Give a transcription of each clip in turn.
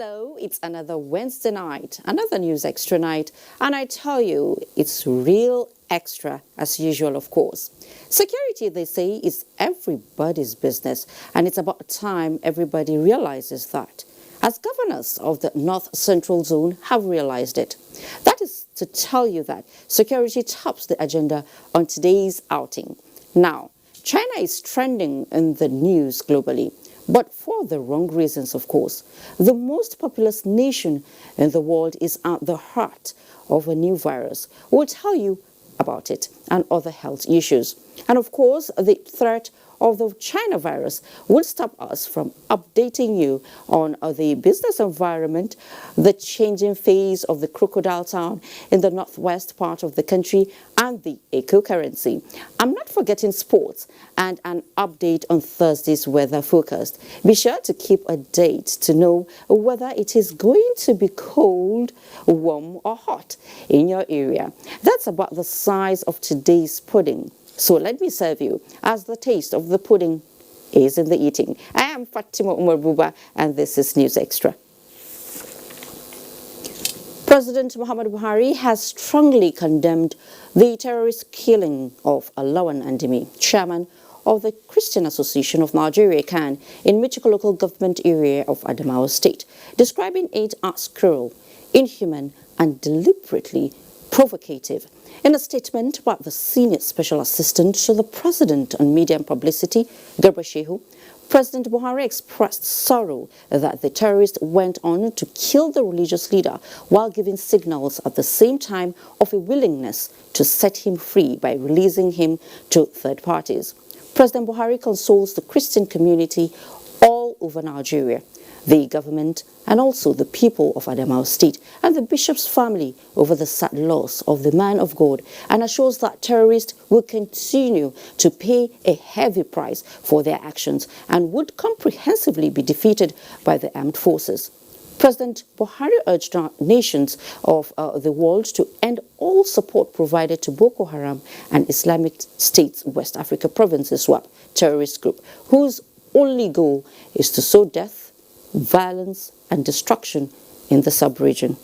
Hello, it's another Wednesday night, another News Extra night, and I tell you, it's real extra as usual, of course. Security, they say, is everybody's business, and it's about time everybody realizes that. As governors of the North Central Zone have realized it. That is to tell you that security tops the agenda on today's outing. Now, China is trending in the news globally, but for the wrong reasons, of course. The most populous nation in the world is at the heart of a new virus. We'll tell you about it and other health issues. And of course, the threat of the China virus will stop us from updating you on the business environment, the changing phase of the crocodile town in the northwest part of the country, and the eco-currency. I'm not forgetting sports and an update on Thursday's weather forecast. Be sure to keep a date to know whether it is going to be cold, warm, or hot in your area. That's about the size of today's pudding. So let me serve you, as the taste of the pudding is in the eating. I am Fatima Umar Buba, and this is News Extra. President Muhammadu Buhari has strongly condemned the terrorist killing of Lawan Andimi, chairman of the Christian Association of Nigeria, CAN, in Michiko local government area of Adamawa State, describing it as cruel, inhuman, and deliberately provocative. In a statement by the Senior Special Assistant to the President on Media and Publicity, Garba Shehu, President Buhari expressed sorrow that the terrorist went on to kill the religious leader while giving signals at the same time of a willingness to set him free by releasing him to third parties. President Buhari consoles the Christian community all over Nigeria, the government, and also the people of Adamawa State and the bishop's family over the sad loss of the man of God, and assures that terrorists will continue to pay a heavy price for their actions and would comprehensively be defeated by the armed forces. President Buhari urged nations of the world to end all support provided to Boko Haram and Islamic State's West Africa Province ISWAP terrorist group, whose only goal is to sow death, violence, and destruction in the sub-region.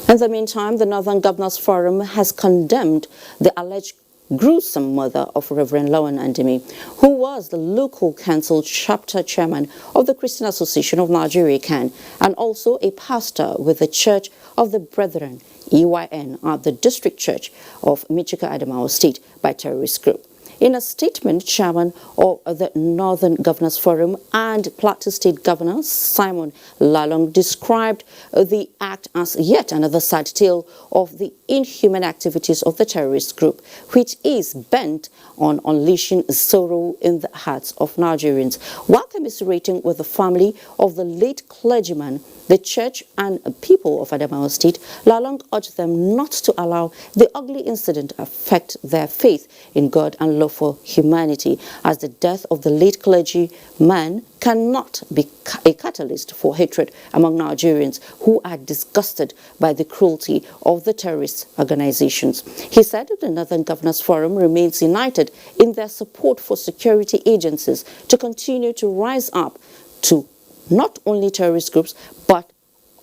In the meantime, the Northern Governors Forum has condemned the alleged gruesome murder of Reverend Lawan Andimi, who was the local council chapter chairman of the Christian Association of Nigeria, CAN, and also a pastor with the Church of the Brethren, EYN, at the District Church of Michiko Adamawa State by terrorist group. In a statement, Chairman of the Northern Governors Forum and Plateau State Governor Simon Lalong described the act as yet another sad tale of the inhuman activities of the terrorist group, which is bent on unleashing sorrow in the hearts of Nigerians. While commiserating with the family of the late clergyman, the church and people of Adamawa State, Lalong urged them not to allow the ugly incident affect their faith in God and love for humanity, as the death of the late clergyman cannot be a catalyst for hatred among Nigerians who are disgusted by the cruelty of the terrorist organizations. He said the Northern Governors Forum remains united in their support for security agencies to continue to rise up to not only terrorist groups, but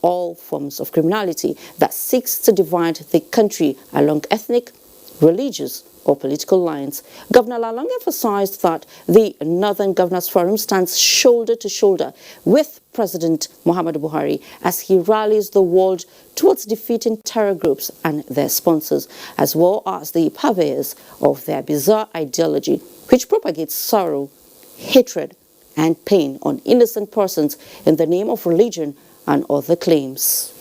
all forms of criminality that seeks to divide the country along ethnic, religious, or political lines. Governor Lalong emphasized that the Northern Governors Forum stands shoulder to shoulder with President Muhammadu Buhari as he rallies the world towards defeating terror groups and their sponsors, as well as the purveyors of their bizarre ideology, which propagates sorrow, hatred, and pain on innocent persons in the name of religion and other claims.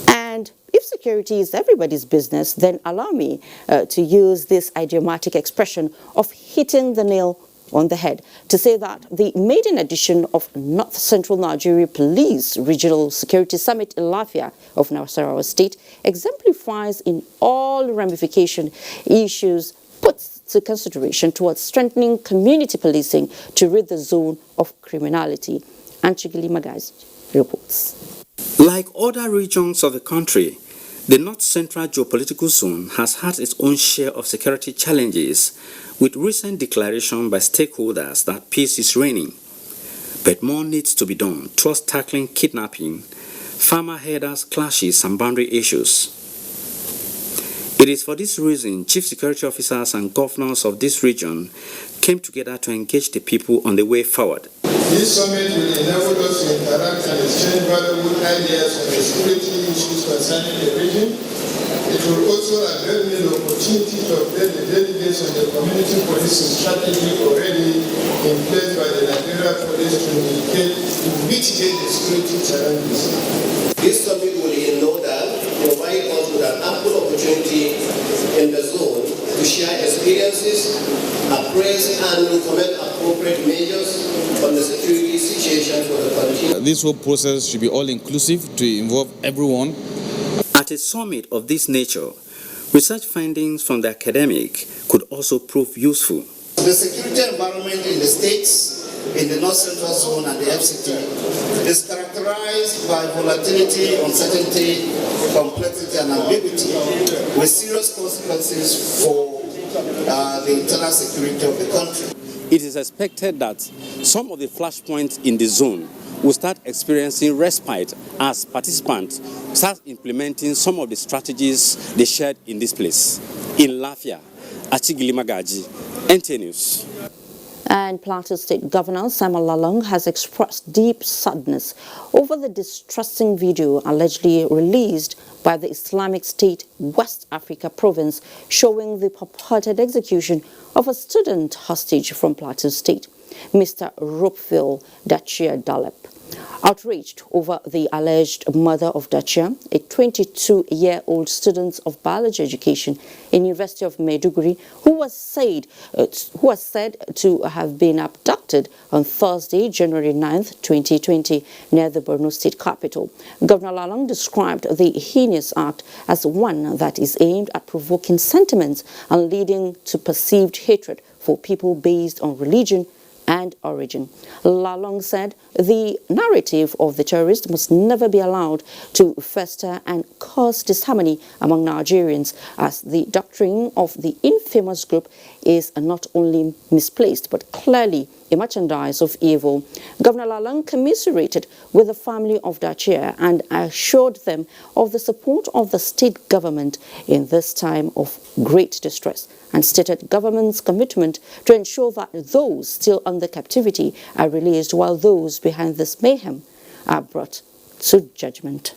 And if security is everybody's business, then allow me to use this idiomatic expression of hitting the nail on the head to say that the maiden edition of North Central Nigeria Police Regional Security Summit in Lafia of Nasarawa State exemplifies in all ramification issues puts to consideration towards strengthening community policing to rid the zone of criminality. Anchigili Magaz reports. Like other regions of the country, the North Central Geopolitical Zone has had its own share of security challenges, with recent declaration by stakeholders that peace is reigning. But more needs to be done towards tackling kidnapping, farmer herders clashes and boundary issues. It is for this reason chief security officers and governors of this region came together to engage the people on the way forward. This summit will enable us to interact and exchange valuable ideas on the security issues concerning the region. It will also avail me the opportunity to update the delegates on the community policing strategy already in place by the Nigeria police to mitigate the security challenges. This summit will in no doubt provide us with an ample opportunity in the zone to share experiences, appraise and recommend appropriate measures on the security situation for the country. This whole process should be all-inclusive to involve everyone. At a summit of this nature, research findings from the academic could also prove useful. The security environment in the states, in the North Central Zone and the FCT is characterized by volatility, uncertainty, complexity and ambiguity with serious consequences for the internal security of the country. It is expected that some of the flashpoints in the zone will start experiencing respite as participants start implementing some of the strategies they shared in this place. In Lafia, Achigili Magaji, NTA News. And Plateau State Governor Samuel Lalong has expressed deep sadness over the distressing video allegedly released by the Islamic State West Africa province showing the purported execution of a student hostage from Plateau State, Mr. Ropeville Dachia Dalep. Outraged over the alleged murder of Dachia, a 22-year-old student of biology education in University of Maiduguri, who was said to have been abducted on Thursday, January 9th, 2020, near the Borno State capital. Governor Lalong described the heinous act as one that is aimed at provoking sentiments and leading to perceived hatred for people based on religion and origin. Lalong said the narrative of the terrorist must never be allowed to fester and cause disharmony among Nigerians, as the doctrine of the infamous group is not only misplaced but clearly a merchandise of evil. Governor Lalong commiserated with the family of Dachia and assured them of the support of the state government in this time of great distress, and stated government's commitment to ensure that those still under captivity are released while those behind this mayhem are brought to judgment.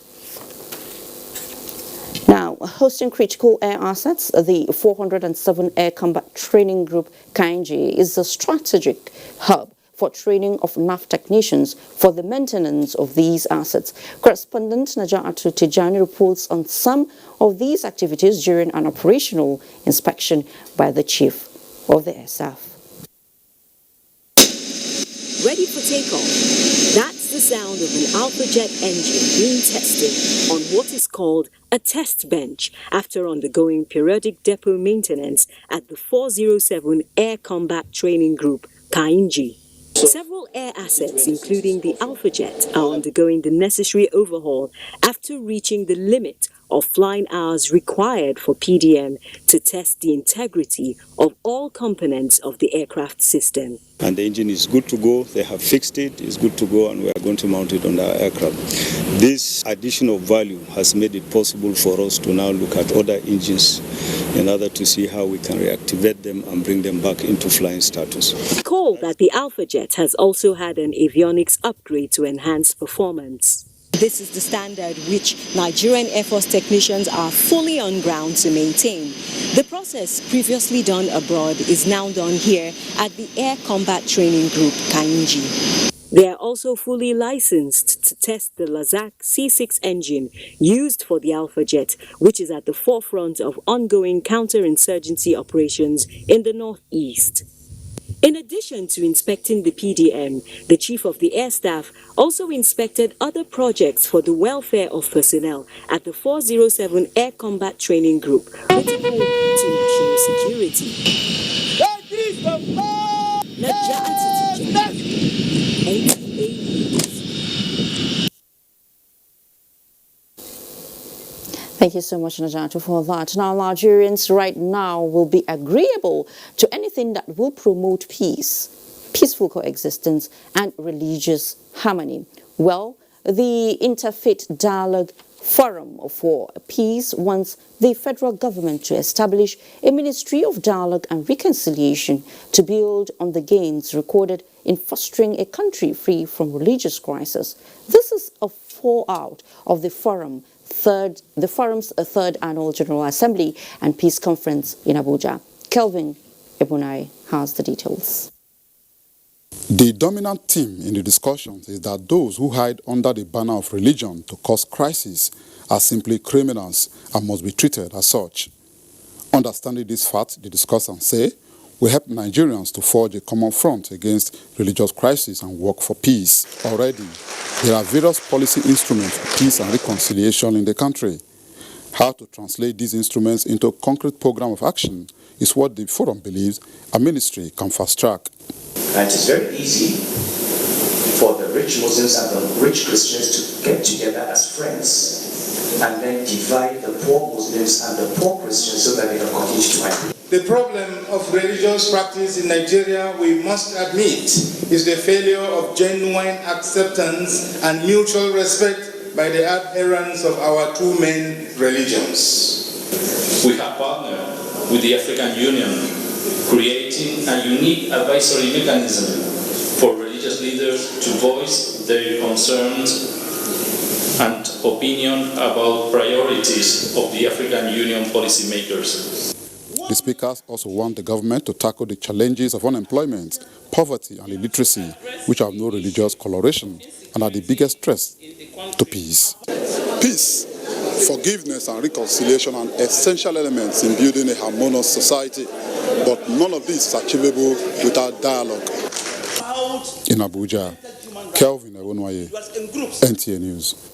Now, hosting critical air assets, the 407 Air Combat Training Group Kainji is a strategic hub for training of NAF technicians for the maintenance of these assets. Correspondent Najatu Tijani reports on some of these activities during an operational inspection by the Chief of the Air Staff. Ready for takeoff. That's the sound of an Alpha Jet engine being tested on what is called a test bench after undergoing periodic depot maintenance at the 407 Air Combat Training Group, Kainji. Several air assets, including the Alpha Jet, are undergoing the necessary overhaul after reaching the limit of flying hours required for PDM to test the integrity of all components of the aircraft system. And the engine is good to go. They have fixed it. It's good to go, and we are going to mount it on our aircraft. This additional value has made it possible for us to now look at other engines in order to see how we can reactivate them and bring them back into flying status. Recall that the Alpha Jet has also had an avionics upgrade to enhance performance. This is the standard which Nigerian Air Force technicians are fully on ground to maintain. The process previously done abroad is now done here at the Air Combat Training Group, Kainji. They are also fully licensed to test the Lazak C6 engine used for the Alpha Jet, which is at the forefront of ongoing counterinsurgency operations in the Northeast. In addition to inspecting the PDM, the Chief of the Air Staff also inspected other projects for the welfare of personnel at the 407 Air Combat Training Group, critical to national security. Thank you so much, Najatu, for that. Now, Nigerians right now will be agreeable to anything that will promote peace. peaceful coexistence, and religious harmony. Well, the Interfaith Dialogue Forum for Peace wants the federal government to establish a Ministry of Dialogue and Reconciliation to build on the gains recorded in fostering a country free from religious crisis. This is a fallout of the forum's third annual General Assembly and Peace Conference in Abuja. Kelvin Ebunai has the details. The dominant theme in the discussions is that those who hide under the banner of religion to cause crisis are simply criminals and must be treated as such. Understanding this fact, the discussants say, will help Nigerians to forge a common front against religious crisis and work for peace. Already, there are various policy instruments for peace and reconciliation in the country. How to translate these instruments into a concrete program of action is what the forum believes a ministry can fast-track. And it is very easy for the rich Muslims and the rich Christians to get together as friends and then divide the poor Muslims and the poor Christians so that they can continue to fight. The problem of religious practice in Nigeria, we must admit, is the failure of genuine acceptance and mutual respect by the adherents of our two main religions. We have partnered with the African Union, creating a unique advisory mechanism for religious leaders to voice their concerns and opinion about priorities of the African Union policymakers. The speakers also want the government to tackle the challenges of unemployment, poverty and illiteracy, which have no religious coloration and are the biggest threats to peace. Peace, forgiveness and reconciliation are essential elements in building a harmonious society, but none of this is achievable without dialogue. In Abuja, Kelvin Ebunai, NTA News.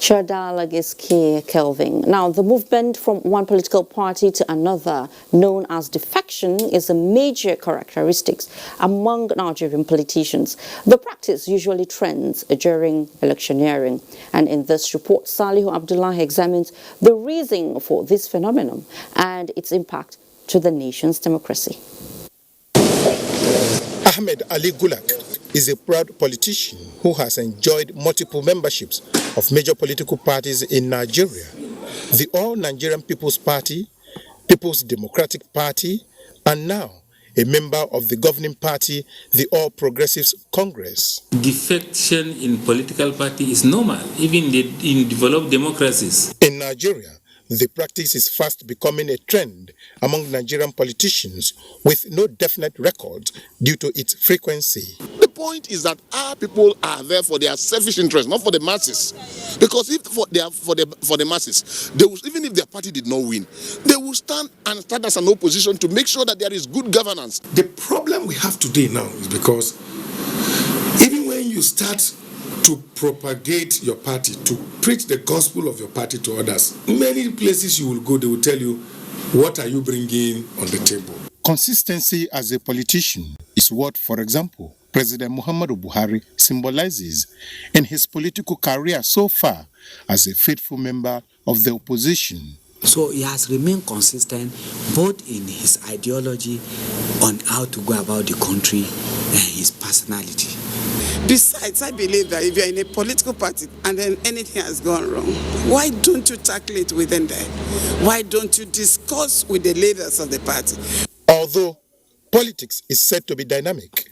Sure, dialogue is key, Kelvin. Now, the movement from one political party to another, known as defection, is a major characteristic among Nigerian politicians. The practice usually trends during electioneering. And in this report, Salihu Abdullahi examines the reason for this phenomenon and its impact to the nation's democracy. Ahmed Ali Gulak is a proud politician who has enjoyed multiple memberships of major political parties in Nigeria: the All Nigerian People's Party, People's Democratic Party, and now a member of the governing party, the All Progressives Congress. Defection in political party is normal, even in developed democracies. In Nigeria, the practice is fast becoming a trend among Nigerian politicians with no definite record due to its frequency. The point is that our people are there for their selfish interest, not for the masses. Because if they are for the masses, they will, even if their party did not win, they will stand as an opposition to make sure that there is good governance. The problem we have today now is because even when you start to propagate your party, to preach the gospel of your party to others, many places you will go, they will tell you, what are you bringing on the table? Consistency as a politician is what, for example, President Muhammadu Buhari symbolizes in his political career so far as a faithful member of the opposition. So he has remained consistent both in his ideology on how to go about the country and his personality. Besides, I believe that if you're in a political party and then anything has gone wrong, why don't you tackle it within there? Why don't you discuss with the leaders of the party? Although politics is said to be dynamic,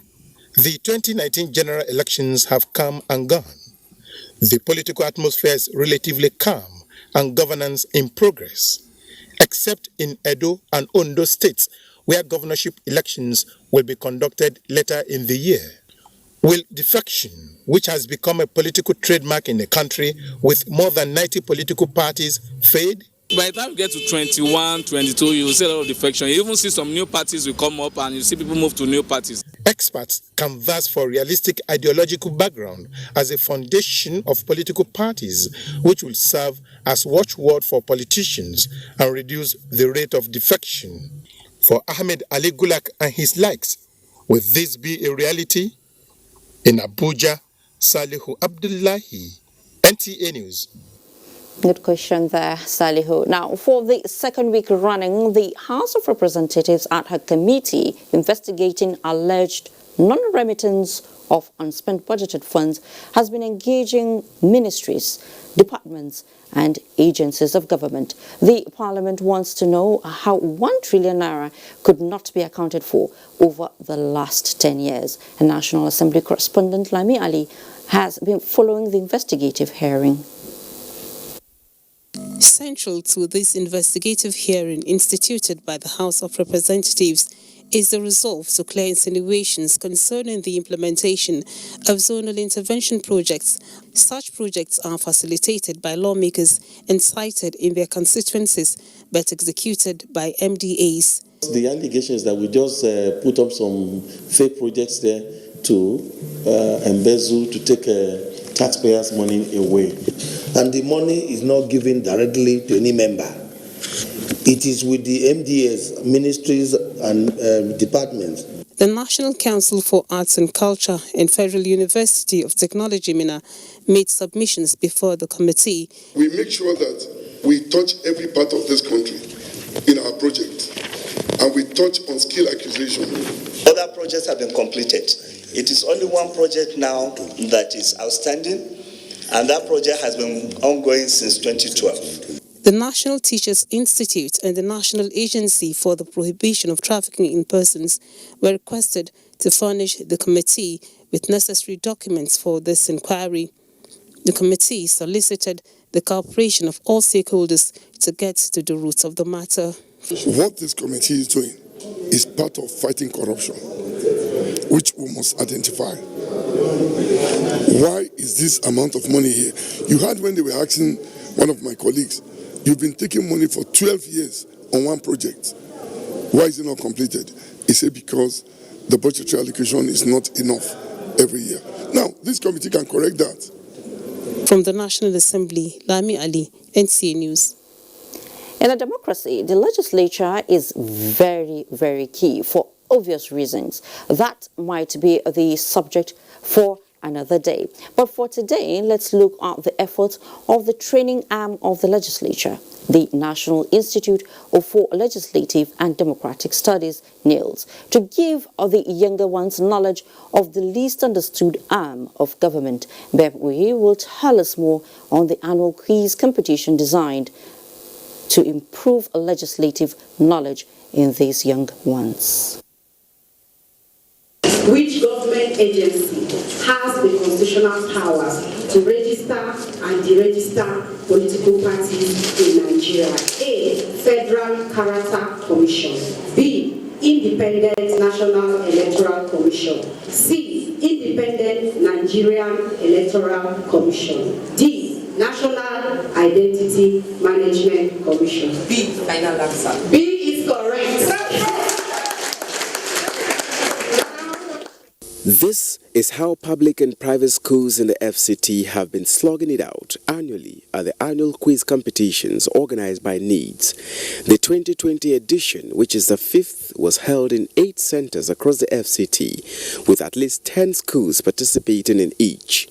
the 2019 general elections have come and gone. The political atmosphere is relatively calm and governance in progress, except in Edo and Ondo states, where governorship elections will be conducted later in the year. Will defection, which has become a political trademark in the country with more than 90 political parties, fade? By the time you get to 21, 22, you will see a lot of defection. You even see some new parties will come up and you see people move to new parties. Experts canvass for realistic ideological background as a foundation of political parties, which will serve as watchword for politicians and reduce the rate of defection. For Ahmed Ali Gulak and his likes, will this be a reality? In Abuja, Salihu Abdullahi, NTA News. Good question there, Salihu. Now, for the second week running, the House of Representatives ad hoc committee investigating alleged non-remittance of unspent budgeted funds has been engaging ministries, departments and agencies of government. The Parliament wants to know how 1 trillion naira could not be accounted for over the last 10 years. A National Assembly correspondent, Lami Ali, has been following the investigative hearing. Central to this investigative hearing instituted by the House of Representatives is the resolve to clear insinuations concerning the implementation of zonal intervention projects. Such projects are facilitated by lawmakers and cited in their constituencies, but executed by MDAs. The allegation is that we just put up some fake projects there to embezzle, to take taxpayers' money away. And the money is not given directly to any member. It is with the MDAs, ministries and departments. The National Council for Arts and Culture and Federal University of Technology, Minna, made submissions before the committee. We make sure that we touch every part of this country in our project, and we touch on skill acquisition. Other projects have been completed. It is only one project now that is outstanding, and that project has been ongoing since 2012. The National Teachers Institute and the National Agency for the Prohibition of Trafficking in Persons were requested to furnish the committee with necessary documents for this inquiry. The committee solicited the cooperation of all stakeholders to get to the roots of the matter. What this committee is doing is part of fighting corruption, which we must identify. Why is this amount of money here? You heard when they were asking one of my colleagues, you've been taking money for 12 years on one project. Why is it not completed? He said because the budgetary allocation is not enough every year. Now, this committee can correct that. From the National Assembly, Lami Ali, NCA News. In a democracy, the legislature is very, very key for obvious reasons. That might be the subject for another day. But for today, let's look at the efforts of the training arm of the legislature, the National Institute for Legislative and Democratic Studies, NILS, to give the younger ones knowledge of the least understood arm of government. Bebwe will tell us more on the annual quiz competition designed to improve legislative knowledge in these young ones. Which government agency has the constitutional powers to register and deregister political parties in Nigeria? A. Federal Character Commission. B. Independent National Electoral Commission. C. Independent Nigerian Electoral Commission. D. National Identity Management Commission. B. Final answer. B is correct. This is how public and private schools in the FCT have been slogging it out annually at the annual quiz competitions organized by NEEDS. The 2020 edition, which is the 5th, was held in 8 centers across the FCT, with at least 10 schools participating in each.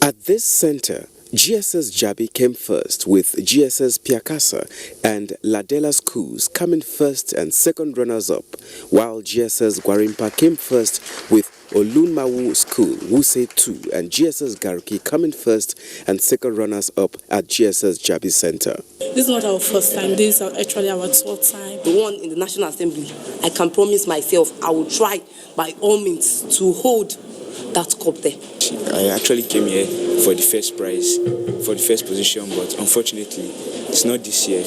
At this center, GSS Jabi came first, with GSS Piakasa and Ladela schools coming first and second runners-up, while GSS Gwarimpa came first with Olunmawu School, Wuse 2, and GSS Garuki coming first and second runners-up at GSS Jabi Center. This is not our first time, this is actually our 12th time. The one in the National Assembly, I can promise myself I will try by all means to hold that cup there. I actually came here for the first prize, for the first position, but unfortunately it's not this year.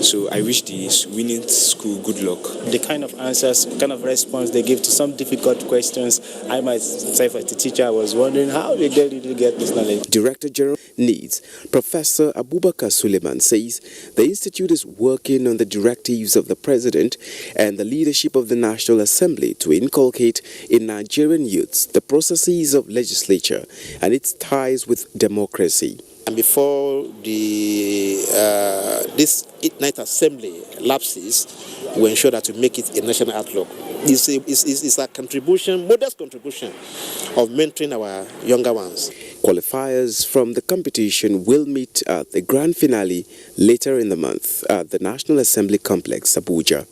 So I wish the winning school good luck. The kind of answers, kind of response they give to some difficult questions, I myself as a teacher I was wondering how they really get this knowledge. Director General NEEDS, Professor Abubakar Suleiman, says the institute is working on the directives of the President and the leadership of the National Assembly to inculcate in Nigerian youths the processes of legislature and its ties with democracy. And before this Ninth Assembly lapses, we ensure that we make it a national outlook. It's a contribution, modest contribution of mentoring our younger ones. Qualifiers from the competition will meet at the grand finale later in the month at the National Assembly Complex, Abuja.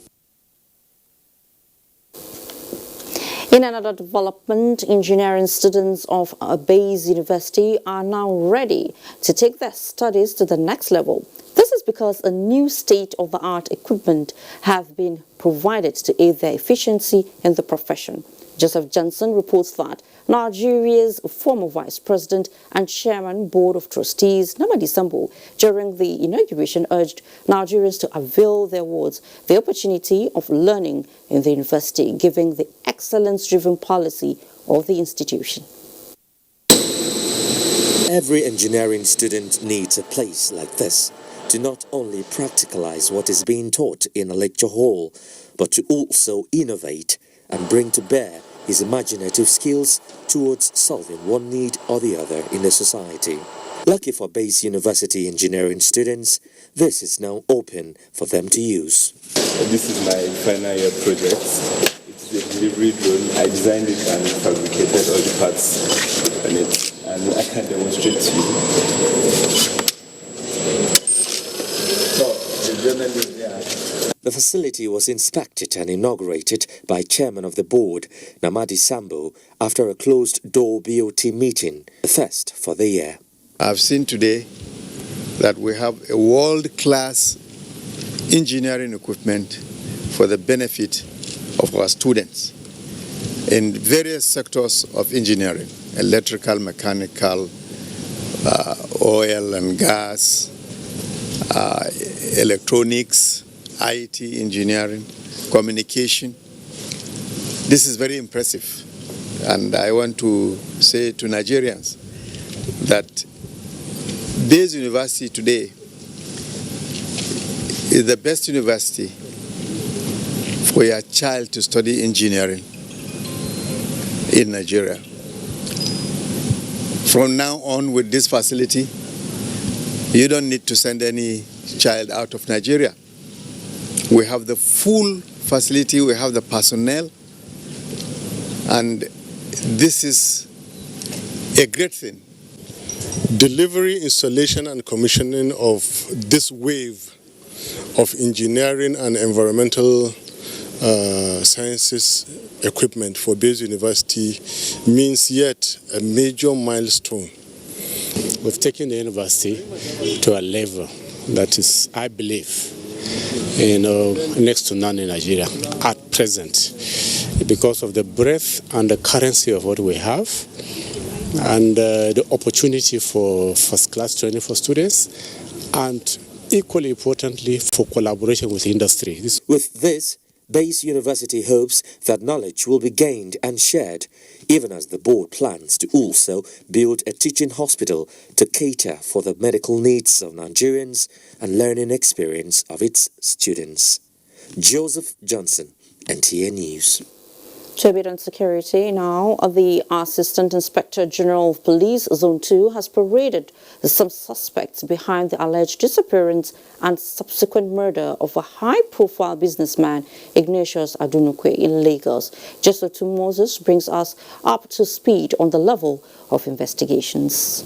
In another development, engineering students of Bayes University are now ready to take their studies to the next level. This is because a new state-of-the-art equipment have been provided to aid their efficiency in the profession. Joseph Johnson reports that Nigeria's former Vice President and Chairman Board of Trustees, Namadi Sambo, during the inauguration urged Nigerians to avail their wards the opportunity of learning in the university, giving the excellence-driven policy of the institution. Every engineering student needs a place like this to not only practicalize what is being taught in a lecture hall, but to also innovate and bring to bear his imaginative skills towards solving one need or the other in the society. Lucky for Bayes University engineering students, this is now open for them to use. This is my final year project. It's a delivery drone. I designed it and fabricated all the parts on it, and I can demonstrate to you. So, the journal is there. The facility was inspected and inaugurated by Chairman of the Board, Namadi Sambo, after a closed-door BOT meeting, the first for the year. I've seen today that we have a world-class engineering equipment for the benefit of our students in various sectors of engineering: electrical, mechanical, oil and gas, electronics, IT engineering, communication. This is very impressive, and I want to say to Nigerians that Bayes University today is the best university for your child to study engineering in Nigeria. From now on, with this facility, you don't need to send any child out of Nigeria. We have the full facility, we have the personnel, and this is a great thing. Delivery, installation, and commissioning of this wave of engineering and environmental sciences equipment for Bayes University means yet a major milestone. We've taken the university to a level that is, I believe, next to none in Nigeria at present, because of the breadth and the currency of what we have, and the opportunity for first-class training for students, and equally importantly, for collaboration with industry. With this, Bayes University hopes that knowledge will be gained and shared, even as the board plans to also build a teaching hospital to cater for the medical needs of Nigerians and learning experience of its students. Joseph Johnson, NTA News. To a bit on security now, the Assistant Inspector General of Police Zone 2 has paraded some suspects behind the alleged disappearance and subsequent murder of a high-profile businessman, Ignatius Adunukwe, in Lagos. Joseph Moses brings us up to speed on the level of investigations.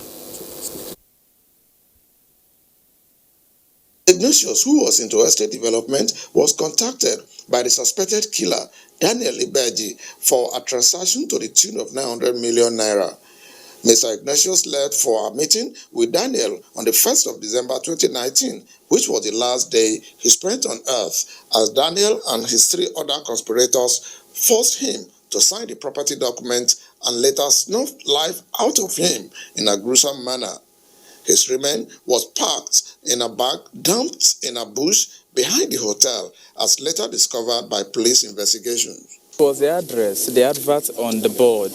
Ignatius, who was into estate development, was contacted by the suspected killer, Daniel Ibeji, for a transaction to the tune of 900 million naira. Mr. Ignatius left for a meeting with Daniel on the 1st of December 2019, which was the last day he spent on earth, as Daniel and his 3 other conspirators forced him to sign the property document and later snuffed life out of him in a gruesome manner. His remains was packed in a bag dumped in a bush behind the hotel, as later discovered by police investigations. It was the address, the advert on the board,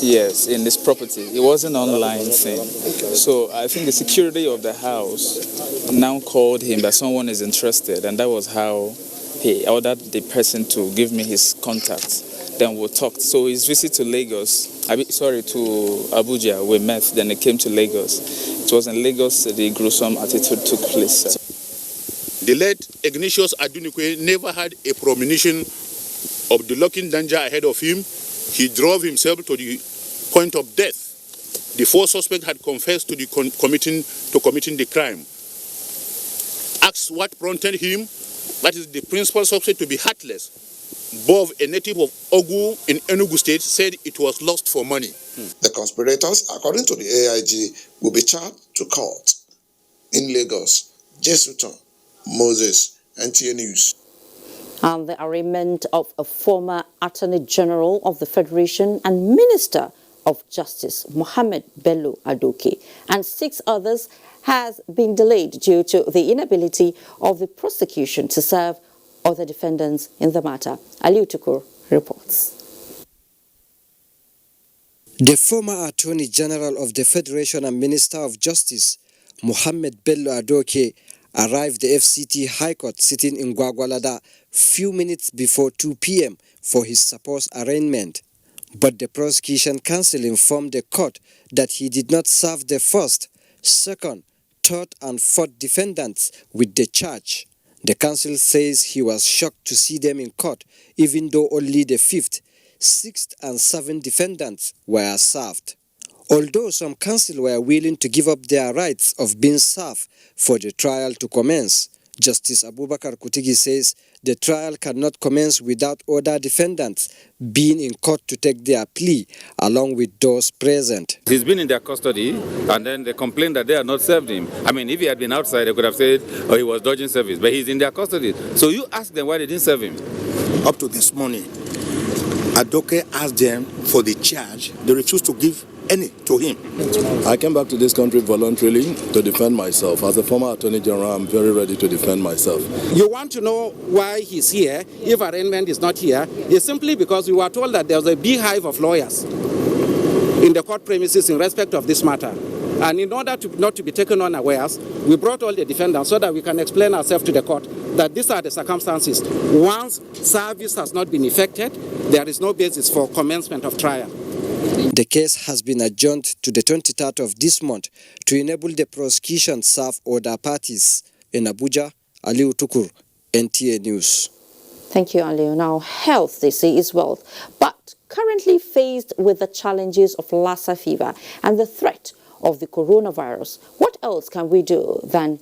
yes, in this property. It wasn't an online thing. So I think the security of the house now called him that someone is interested, and that was how he ordered the person to give me his contact. Then we talked. So his visit to Lagos, to Abuja, we met, then he came to Lagos. It was in Lagos the gruesome attitude took place. The late Ignatius Adunukwe never had a premonition of the lurking danger ahead of him. He drove himself to the point of death. The 4 suspects had confessed to committing the crime. Asked what prompted him, that is the principal suspect, to be heartless. Bob, a native of Ogu in Enugu State, said it was lost for money. The conspirators, according to the AIG, will be charged to court in Lagos. Jesuton, Moses, NTA News. And the arraignment of a former Attorney General of the Federation and Minister of Justice, Mohammed Bello Adoke, and 6 others has been delayed due to the inability of the prosecution to serve other defendants in the matter. Aliu Tukur reports. The former Attorney General of the Federation and Minister of Justice, Mohammed Bello Adoke, arrived the FCT High Court sitting in Gwagwalada few minutes before 2 p.m. for his supposed arraignment. But the prosecution counsel informed the court that he did not serve the first, second, third and fourth defendants with the charge. The counsel says he was shocked to see them in court, even though only the 5th, 6th and 7th defendants were served. Although some counsel were willing to give up their rights of being served for the trial to commence, Justice Abubakar Kutigi says the trial cannot commence without other defendants being in court to take their plea, along with those present. He's been in their custody, and then they complained that they had not served him. I mean, if he had been outside, they could have said, oh, he was dodging service, but he's in their custody. So you ask them why they didn't serve him. Up to this morning, Adoke asked them for the charge. They refused to give any to him. I came back to this country voluntarily to defend myself. As a former Attorney General, I'm very ready to defend myself. You want to know why he's here, if arraignment is not here, it's simply because we were told that there's a beehive of lawyers in the court premises in respect of this matter. And in order to not to be taken unawares, we brought all the defendants so that we can explain ourselves to the court that these are the circumstances. Once service has not been effected, there is no basis for commencement of trial. The case has been adjourned to the 23rd of this month to enable the prosecution serve other parties. In Abuja, Aliu Tukur, NTA News. Thank you, Aliu. Now, health, they say, is wealth, but currently faced with the challenges of Lassa fever and the threat of the coronavirus. What else can we do than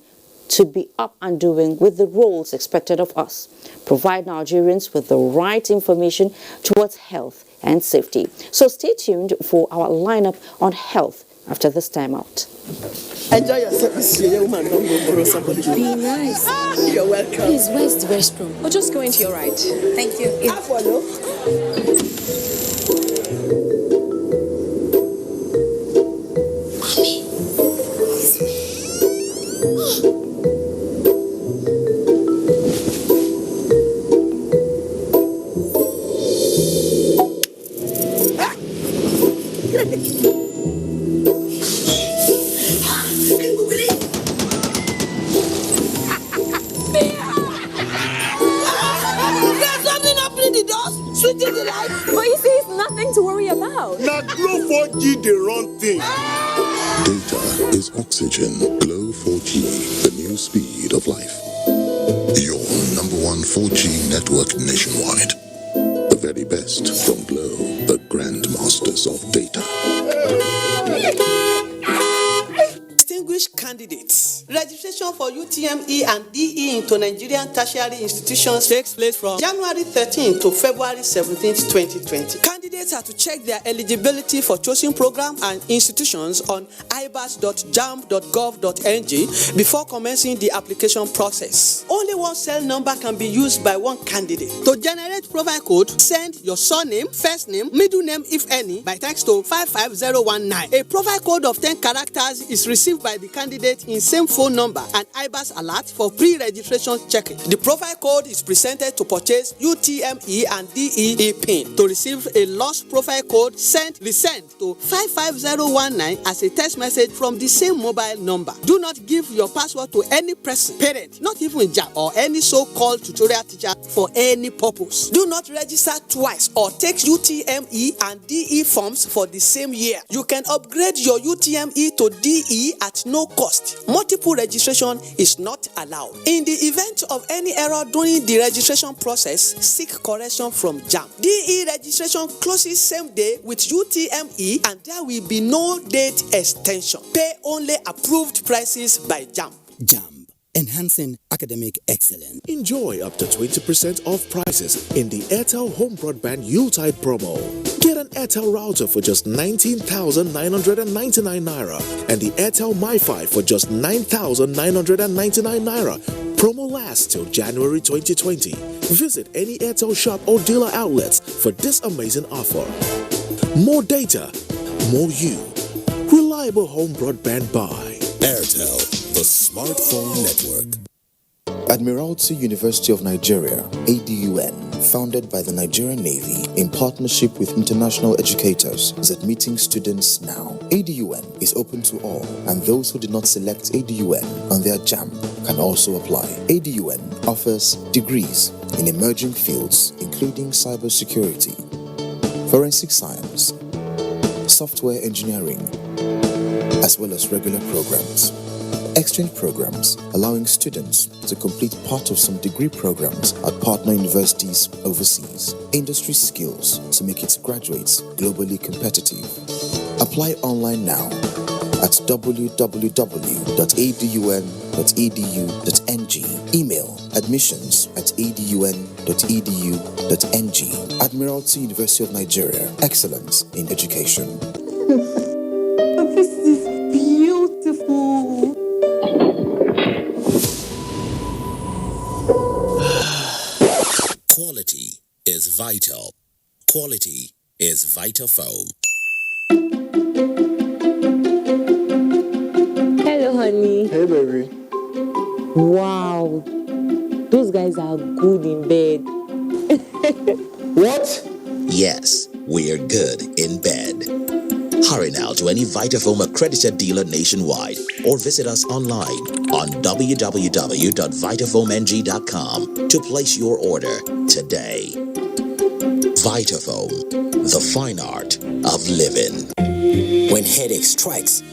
to be up and doing with the roles expected of us? Provide Nigerians with the right information towards health and safety. So stay tuned for our lineup on health after this time out. Enjoy yourself, Mr. Woman. Don't go borrow somebody. Be nice. You're welcome. Please, where's the restroom? Or just go into your right. Thank you. I follow. Mommy, it's me. But you see, it's nothing to worry about. Now, Glow 4G, the wrong thing. Data is oxygen. Glow 4G, the new speed of life. Your #1 4G network nationwide. The very best from Glow, the grandmasters of data. Distinguished candidates, registration for UTME and DE into Nigerian tertiary institutions takes place from January 13 to February 17, 2020. Candidates are to check their eligibility for chosen programs and institutions on ibas.jamb.gov.ng before commencing the application process. Only one cell number can be used by one candidate. To generate profile code, send your surname, first name, middle name if any, by text to 55019. A profile code of 10 characters is received by the candidate in same phone number and IBAS alert for pre-registration checking. The profile code is presented to purchase UTME and DE PIN. To receive a lost profile code, resend to 55019 as a text message from the same mobile number. Do not give your password to any person, parent, not even JAMB or any so-called tutorial teacher for any purpose. Do not register twice or take UTME and DE forms for the same year. You can upgrade your UTME to DE at no cost. Multiple registration is not allowed. In the event of any error during the registration process, seek correction from JAMB. DE registration closes same day with UTME and there will be no date extension. Pay only approved prices by JAMB. JAMB, enhancing academic excellence. Enjoy up to 20% off prices in the Airtel Home Broadband Yuletide promo. Get an Airtel router for just 19,999 naira and the Airtel MiFi for just 9,999 naira. Promo lasts till January 2020. Visit any Airtel shop or dealer outlets for this amazing offer. More data, more you. Reliable home broadband by Airtel, the smartphone network. Admiralty University of Nigeria, ADUN, founded by the Nigerian Navy in partnership with international educators, is admitting students now. ADUN is open to all, and those who did not select ADUN on their JAMB can also apply. ADUN offers degrees in emerging fields including cybersecurity, forensic science, software engineering, as well as regular programs. Exchange programs allowing students to complete part of some degree programs at partner universities overseas. Industry skills to make its graduates globally competitive. Apply online now at www.adun.edu.ng. Email admissions@adun.edu.ng. Admiralty University of Nigeria. Excellence in education. This is beautiful. Quality is vital. Quality is Vitafoam. Hello, honey. Hey, baby. Wow. Those guys are good in bed. What? Yes, we're good in bed. Hurry now to any Vitafoam accredited dealer nationwide or visit us online on www.vitafoamng.com to place your order today. Vitafoam, the fine art of living. When headache strikes,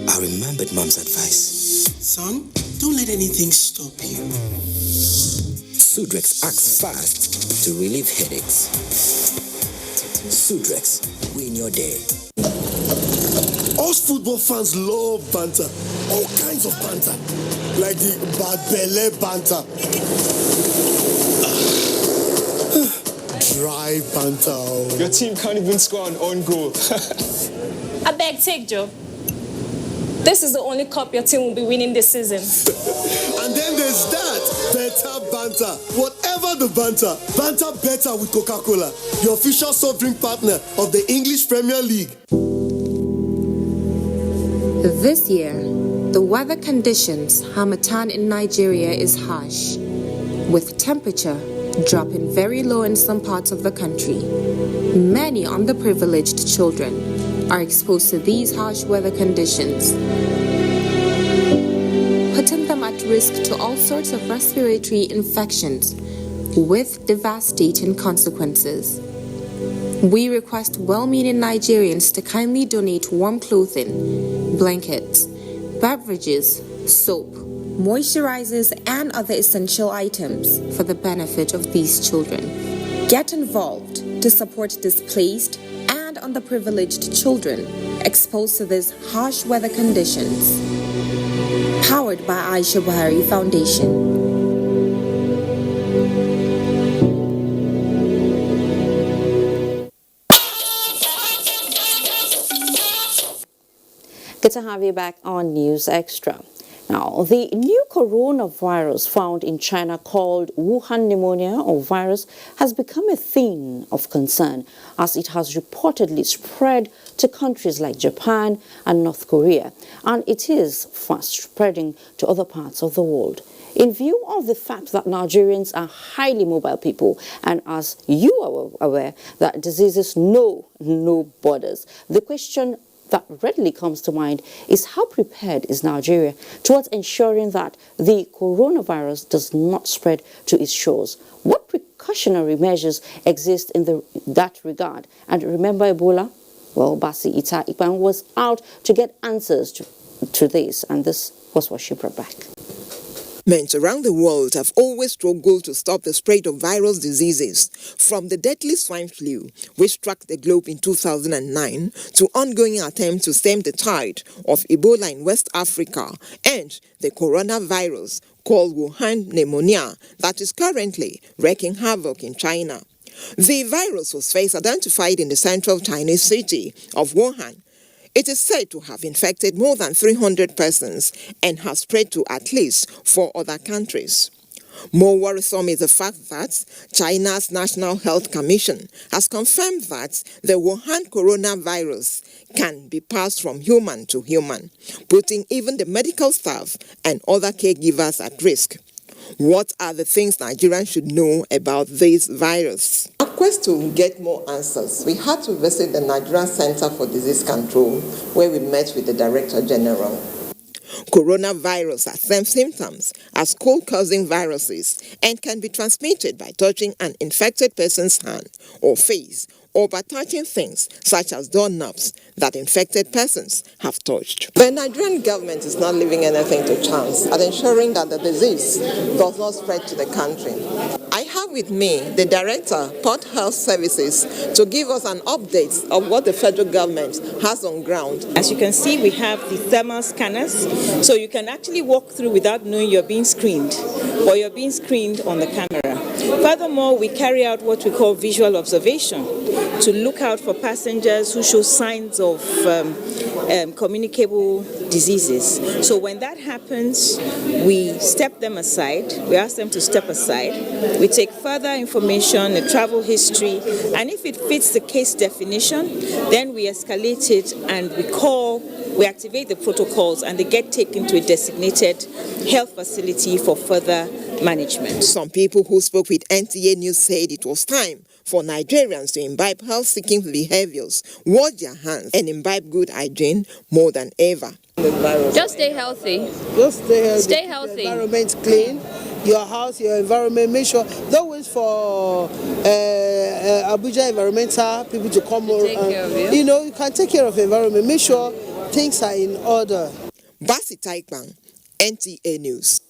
I remembered Mom's advice. Son, don't let anything stop you. Sudrex acts fast to relieve headaches. Sudrex, win your day. Us football fans love banter. All kinds of banter. Like the bad belly banter. Dry banter. Your team can't even score an own goal. I beg, take Joe. This is the only cup your team will be winning this season. And then there's that. Better banter. Whatever the banter. Banter better with Coca-Cola. The official soft drink partner of the English Premier League. This year, the weather conditions Harmattan in Nigeria is harsh, with temperature dropping very low in some parts of the country. Many underprivileged children are exposed to these harsh weather conditions, putting them at risk to all sorts of respiratory infections with devastating consequences. We request well-meaning Nigerians to kindly donate warm clothing, blankets, beverages, soap, moisturizers, and other essential items for the benefit of these children. Get involved to support displaced and underprivileged children exposed to these harsh weather conditions. Powered by Aisha Buhari Foundation. Good to have you back on News Extra. Now, the new coronavirus found in China called Wuhan pneumonia or virus has become a thing of concern as it has reportedly spread to countries like Japan and North Korea, and it is fast spreading to other parts of the world. In view of the fact that Nigerians are highly mobile people, and as you are aware that diseases know no borders, the question that readily comes to mind is how prepared is Nigeria towards ensuring that the coronavirus does not spread to its shores? What precautionary measures exist in that regard? And remember Ebola? Well, Basi Ita Ikpan was out to get answers to this, and this was what she brought back. Men around the world have always struggled to stop the spread of viral diseases, from the deadly swine flu, which struck the globe in 2009, to ongoing attempts to stem the tide of Ebola in West Africa, and the coronavirus, called Wuhan pneumonia that is currently wreaking havoc in China. The virus was first identified in the central Chinese city of Wuhan. It is said to have infected more than 300 persons and has spread to at least 4 other countries. More worrisome is the fact that China's National Health Commission has confirmed that the Wuhan coronavirus can be passed from human to human, putting even the medical staff and other caregivers at risk. What are the things Nigerians should know about this virus? Of course, to get more answers, we had to visit the Nigerian Center for Disease Control, where we met with the Director General. Coronavirus has same symptoms as cold-causing viruses and can be transmitted by touching an infected person's hand or face, or by touching things such as doorknobs that infected persons have touched. The Nigerian government is not leaving anything to chance at ensuring that the disease does not spread to the country. I have with me the Director, Port Health Services, to give us an update of what the federal government has on ground. As you can see, we have the thermal scanners, so you can actually walk through without knowing you're being screened, or you're being screened on the camera. Furthermore, we carry out what we call visual observation to look out for passengers who show signs of communicable diseases. So when that happens, we step them aside, we ask them to step aside, we take further information, the travel history, and if it fits the case definition, then we escalate it and we activate the protocols and they get taken to a designated health facility for further management. Some people who spoke with NTA News said it was time for Nigerians to imbibe health-seeking behaviors, wash their hands, and imbibe good hygiene more than ever. Just stay healthy. Just stay healthy. Stay healthy. Your environment clean. Your house, your environment. Make sure. Don't wait for Abuja environmental people to come over. Take care of you. You can take care of the environment. Make sure things are in order. Basi Taikbang, NTA News.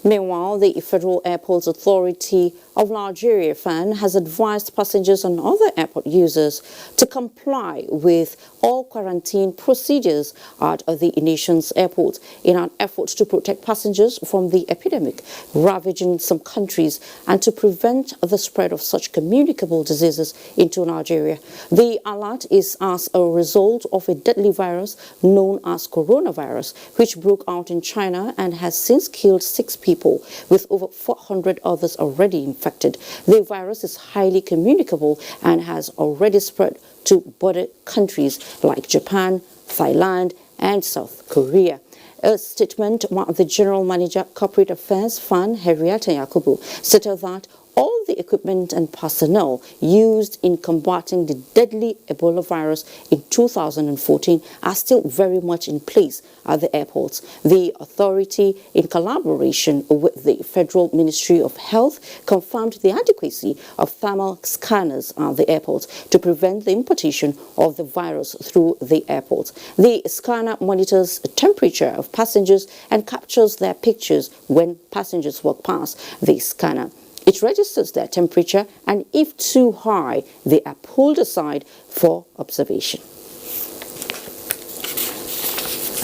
Meanwhile, the Federal Airports Authority of Nigeria, FAN, has advised passengers and other airport users to comply with all quarantine procedures at the nation's airports in an effort to protect passengers from the epidemic ravaging some countries and to prevent the spread of such communicable diseases into Nigeria. The alert is as a result of a deadly virus known as coronavirus, which broke out in China and has since killed 6 people, with over 400 others already infected. The virus is highly communicable and has already spread to border countries like Japan, Thailand, and South Korea. A statement by the General Manager, Corporate Affairs, FAN, Henrietta Yakubu, stated that all the equipment and personnel used in combating the deadly Ebola virus in 2014 are still very much in place at the airports. The authority, in collaboration with the Federal Ministry of Health, confirmed the adequacy of thermal scanners at the airports to prevent the importation of the virus through the airports. The scanner monitors the temperature of passengers and captures their pictures when passengers walk past the scanner. It registers their temperature, and if too high, they are pulled aside for observation.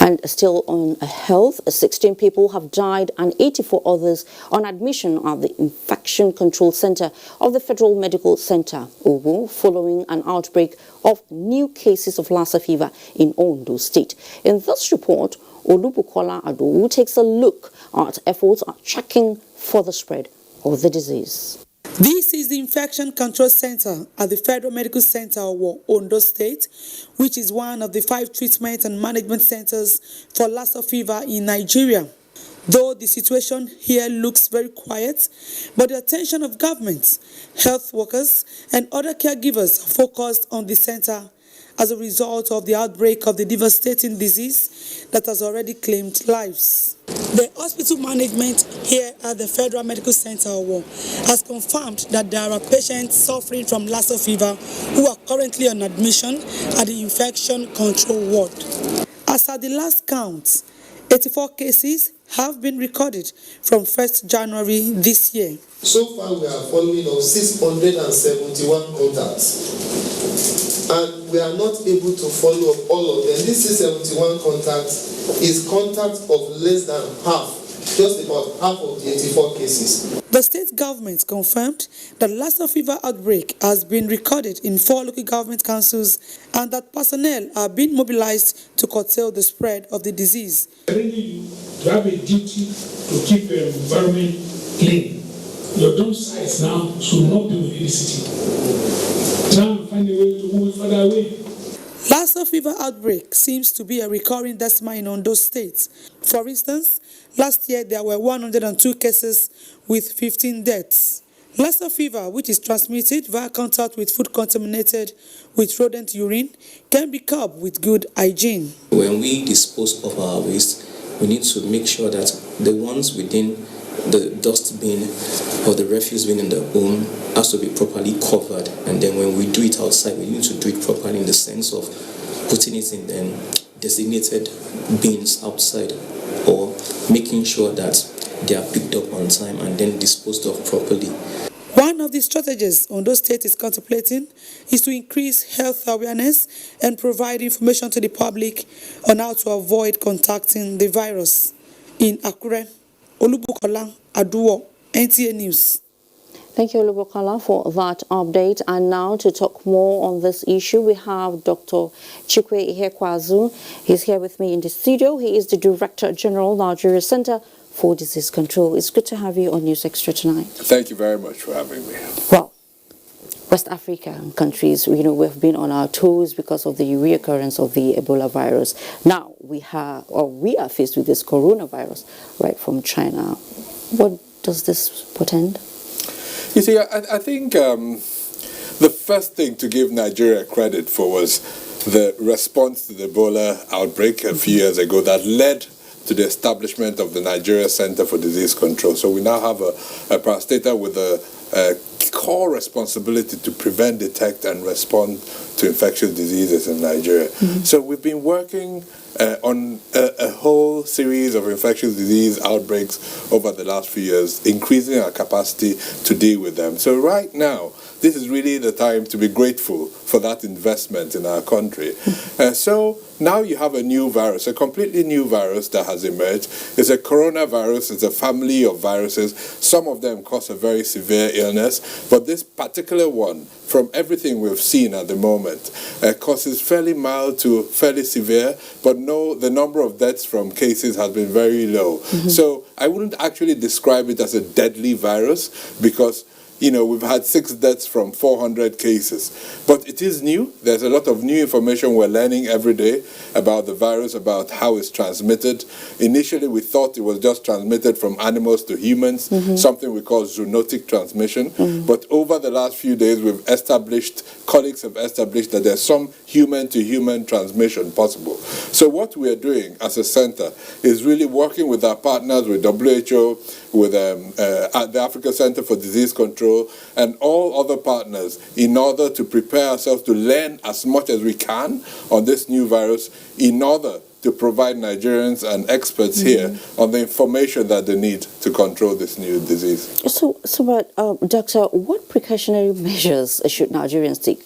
And still on health, 16 people have died and 84 others on admission at the Infection Control Center of the Federal Medical Center, Owo, following an outbreak of new cases of Lassa fever in Ondo State. In this report, Olubukola Adowu takes a look at efforts at checking for the spread of the disease. This is the Infection Control Center at the Federal Medical Center of Ondo State, which is one of the 5 treatment and management centers for Lassa fever in Nigeria. Though the situation here looks very quiet, but the attention of government, health workers, and other caregivers are focused on the center as a result of the outbreak of the devastating disease that has already claimed lives. The hospital management here at the Federal Medical Center has confirmed that there are patients suffering from Lassa fever who are currently on admission at the Infection Control Ward. As at the last count, 84 cases have been recorded from 1st January this year. So far, we are following up 671 contacts. And we are not able to follow up all of them. This 671 contacts is contact of less than half just about half of the 84 cases. The state government confirmed that Lassa fever outbreak has been recorded in 4 local government councils and that personnel are being mobilized to curtail the spread of the disease. You to have a duty to keep your environment clean. Your dump sites now should not be within the city. Try and find a way to move it further away. Lassa fever outbreak seems to be a recurring decimal in Ondo State. For instance, last year there were 102 cases with 15 deaths. Lassa fever, which is transmitted via contact with food contaminated with rodent urine, can be curbed with good hygiene. When we dispose of our waste, we need to make sure that the ones within the dust bin or the refuse bin in the home has to be properly covered, and then when we do it outside, we need to do it properly in the sense of putting it in designated bins outside, or making sure that they are picked up on time and then disposed of properly. One of the strategies Ondo State is contemplating is to increase health awareness and provide information to the public on how to avoid contacting the virus. In Akure, Olubukola Aduwo, NTA News. Thank you, Olubukola, for that update. And now to talk more on this issue, we have Dr. Chikwe Ihekwazu. He's here with me in the studio. He is the Director General, Nigeria Center for Disease Control. It's good to have you on News Extra tonight. Thank you very much for having me. Well, West African countries, we've been on our toes because of the reoccurrence of the Ebola virus. Now we are faced with this coronavirus right from China. What does this portend? You see, I think the first thing to give Nigeria credit for was the response to the Ebola outbreak a few years ago that led to the establishment of the Nigeria Center for Disease Control. So we now have a parastater with a core responsibility to prevent, detect, and respond to infectious diseases in Nigeria. So we've been working on a whole series of infectious disease outbreaks over the last few years, increasing our capacity to deal with them. So right now, this is really the time to be grateful for that investment in our country. So now you have a new virus, a completely new virus that has emerged. It's a coronavirus. It's a family of viruses. Some of them cause a very severe illness, but this particular one, from everything we've seen at the moment, causes fairly mild to fairly severe, but the number of deaths from cases has been very low. So I wouldn't actually describe it as a deadly virus because we've had 6 deaths from 400 cases. But it is new. There's a lot of new information we're learning every day about the virus, about how it's transmitted. Initially, we thought it was just transmitted from animals to humans, something we call zoonotic transmission. But over the last few days, colleagues have established that there's some human-to-human transmission possible. So what we are doing as a center is really working with our partners, with WHO, with the Africa Center for Disease Control, and all other partners in order to prepare ourselves to learn as much as we can on this new virus in order to provide Nigerians and experts here on the information that they need to control this new disease. But Doctor, what precautionary measures should Nigerians take?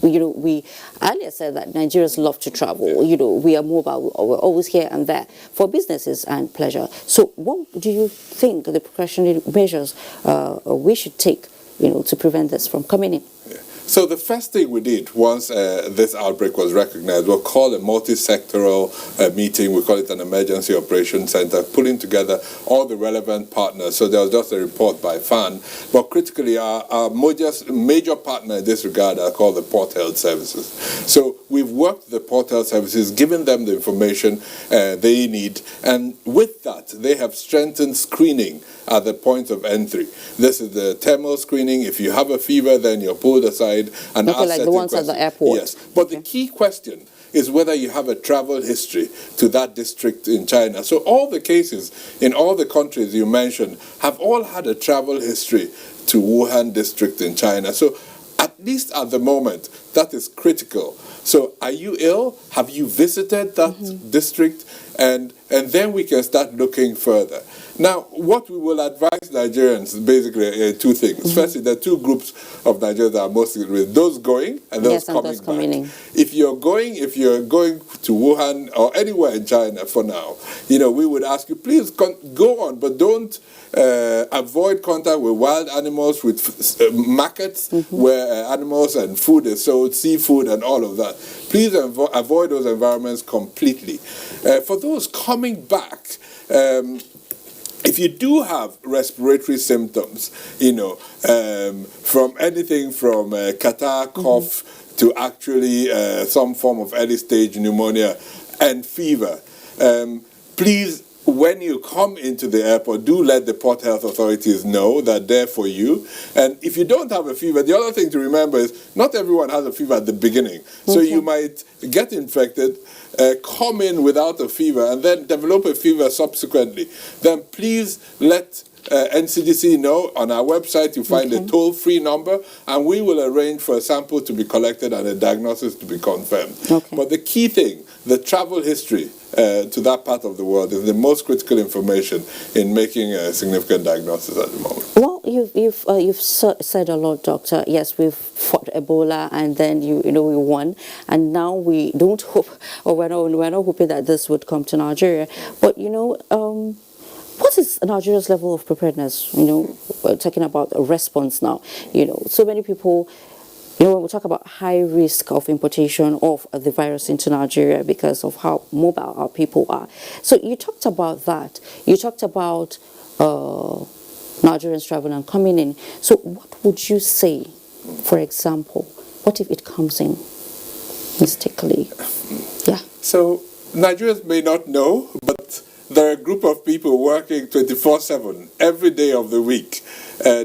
We earlier said that Nigerians love to travel. We are mobile. We're always here and there for businesses and pleasure. So what do you think the precautionary measures we should take, to prevent this from coming in? So the first thing we did once this outbreak was recognized, we'll call a multi-sectoral meeting. We call it an emergency operations center, pulling together all the relevant partners. So there was just a report by FAN. But critically, our major partner in this regard are called the Port Health Services. So we've worked with the Port Health Services, given them the information they need. And with that, they have strengthened screening at the point of entry. This is the thermal screening. If you have a fever, then you're pulled aside and asked like the ones questions. At the airport. Yes, but the key question is whether you have a travel history to that district in China. So all the cases in all the countries you mentioned have all had a travel history to Wuhan district in China. So at least at the moment, that is critical. So are you ill? Have you visited that district? And then we can start looking further. Now, what we will advise Nigerians, basically, two things. Firstly, there are two groups of Nigerians that are most at risk: those going and those coming back. If you're going to Wuhan or anywhere in China for now, we would ask you, please go on, but don't avoid contact with wild animals, with markets where animals and food is sold, seafood and all of that. Please avoid those environments completely. For those coming back, if you do have respiratory symptoms, from anything from catarrh, cough, to actually some form of early stage pneumonia and fever, please, when you come into the airport, do let the port health authorities know that they're for you. And if you don't have a fever, the other thing to remember is not everyone has a fever at the beginning. So you might get infected, come in without a fever, and then develop a fever subsequently. Then please let NCDC know. On our website you find a toll-free number, and we will arrange for a sample to be collected and a diagnosis to be confirmed. But the key thing, the travel history to that part of the world, is the most critical information in making a significant diagnosis at the moment. Well, you've said a lot, Doctor. Yes, we've fought Ebola, and then we won, and now we don't hope, or we're not hoping that this would come to Nigeria. But what is Nigeria's level of preparedness? We're talking about a response now. So many people. When we talk about high risk of importation of the virus into Nigeria because of how mobile our people are. So you talked about that. You talked about Nigerians traveling and coming in. So what would you say, for example, what if it comes in mistakenly? Yeah. So Nigerians may not know, but there are a group of people working 24/7 every day of the week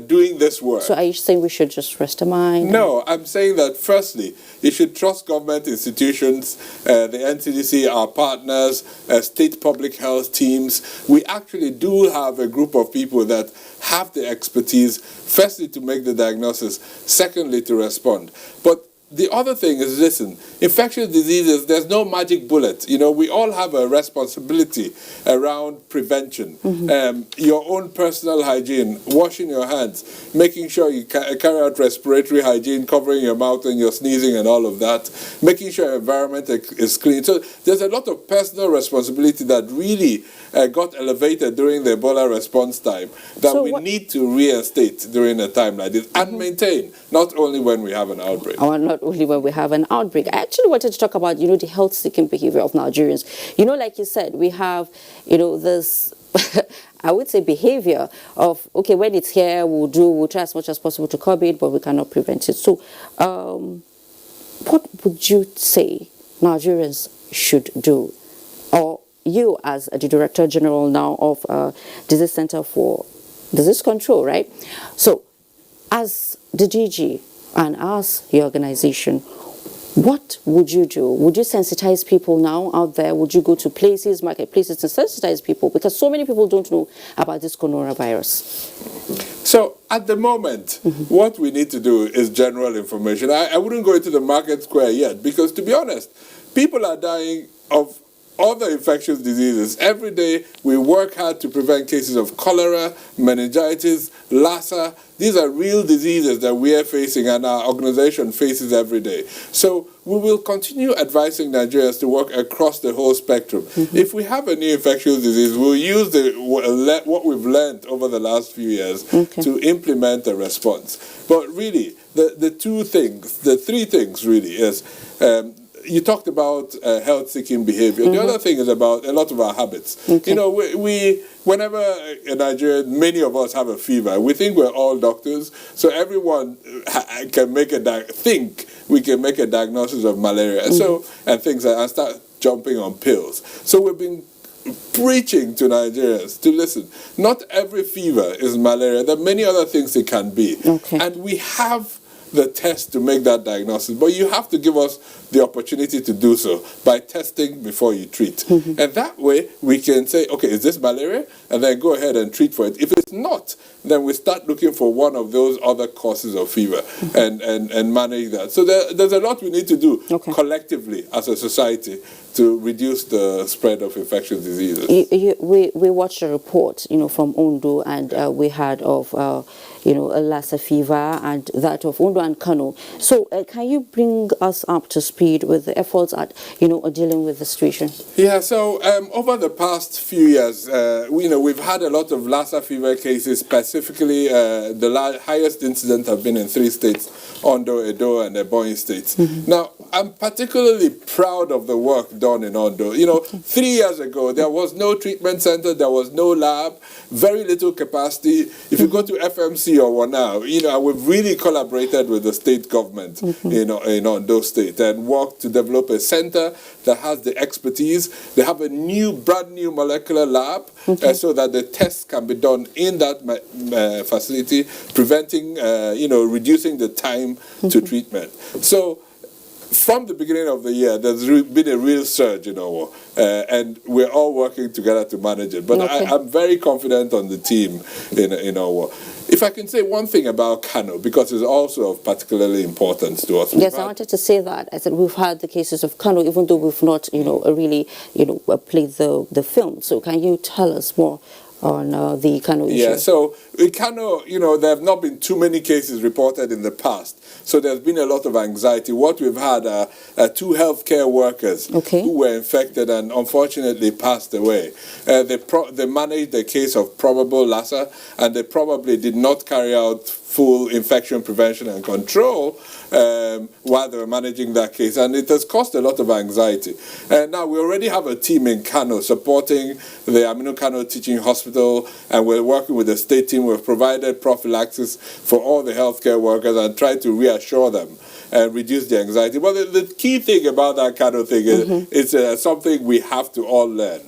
doing this work. So are you saying we should just rest our mind? No, I'm saying that firstly, you should trust government institutions, the NCDC, our partners, state public health teams. We actually do have a group of people that have the expertise, firstly to make the diagnosis, secondly to respond. But the other thing is, listen, infectious diseases, there's no magic bullet. We all have a responsibility around prevention. Your own personal hygiene, washing your hands, making sure you carry out respiratory hygiene, covering your mouth when you're sneezing and all of that, making sure your environment is clean. So there's a lot of personal responsibility that really got elevated during the Ebola response time that we need to reinstate during a time like this and maintain, not only when we have an outbreak. Not only when we have an outbreak. I actually wanted to talk about, the health-seeking behavior of Nigerians. Like you said, we have, this, I would say, behavior of, okay, when it's here, we'll try as much as possible to curb it, but we cannot prevent it. So, what would you say Nigerians should do? Or you, as the Director General now of Disease Center for Disease Control, right? So, as the DG, and as your organization, what would you do? Would you sensitize people now out there? Would you go to places, marketplaces, to sensitize people? Because so many people don't know about this coronavirus. So at the moment, what we need to do is general information. I wouldn't go into the market square yet, because to be honest, people are dying of other infectious diseases. Every day we work hard to prevent cases of cholera, meningitis, Lassa. These are real diseases that we are facing and our organization faces every day. So we will continue advising Nigerians to work across the whole spectrum. If we have a new infectious disease, we'll use what we've learned over the last few years to implement a response. But really, the three things really is you talked about health-seeking behavior. The other thing is about a lot of our habits. We whenever in Nigeria, many of us have a fever, we think we're all doctors, so everyone can make we can make a diagnosis of malaria. And things like, and start jumping on pills. So we've been preaching to Nigerians to listen. Not every fever is malaria. There are many other things it can be. And we have the test to make that diagnosis, but you have to give us the opportunity to do so by testing before you treat. And that way, we can say, okay, is this malaria? And then go ahead and treat for it. If it's not, then we start looking for one of those other causes of fever and manage that. So there's a lot we need to do collectively as a society to reduce the spread of infectious diseases. We watched a report, from Ondo, and we had of, Lassa fever and that of Ondo and Kano. So can you bring us up to speed with the efforts at, dealing with the situation? Yeah, so over the past few years, we've had a lot of Lassa fever cases. Specifically, the highest incidents have been in 3 states, Ondo, Edo, and Ebonyi states. Now, I'm particularly proud of the work done in Ondo. 3 years ago, there was no treatment center, there was no lab, very little capacity. If you go to FMC or Wanao, we've really collaborated with the state government in Ondo State and worked to develop a center that has the expertise. They have a brand new molecular lab so that the tests can be done in that facility, preventing, reducing the time to treatment. So from the beginning of the year, there's been a real surge in our and we're all working together to manage it. But I'm very confident on the team in our. If I can say one thing about Kano, because it's also of particularly importance to us. Yes, I wanted to say that. I said we've had the cases of Kano, even though we've not, really, played the film. So can you tell us more on the Kano issue? Yeah, so in Kano, there have not been too many cases reported in the past. So there's been a lot of anxiety. What we've had are 2 healthcare workers who were infected and unfortunately passed away. They managed the case of probable Lassa, and they probably did not carry out full infection prevention and control while they were managing that case. And it has caused a lot of anxiety. And now we already have a team in Kano supporting the Aminu Kano Teaching Hospital, and we're working with the state team. We've provided prophylaxis for all the healthcare workers and tried to reassure them and reduce the anxiety. But the key thing about that Kano thing is it's something we have to all learn.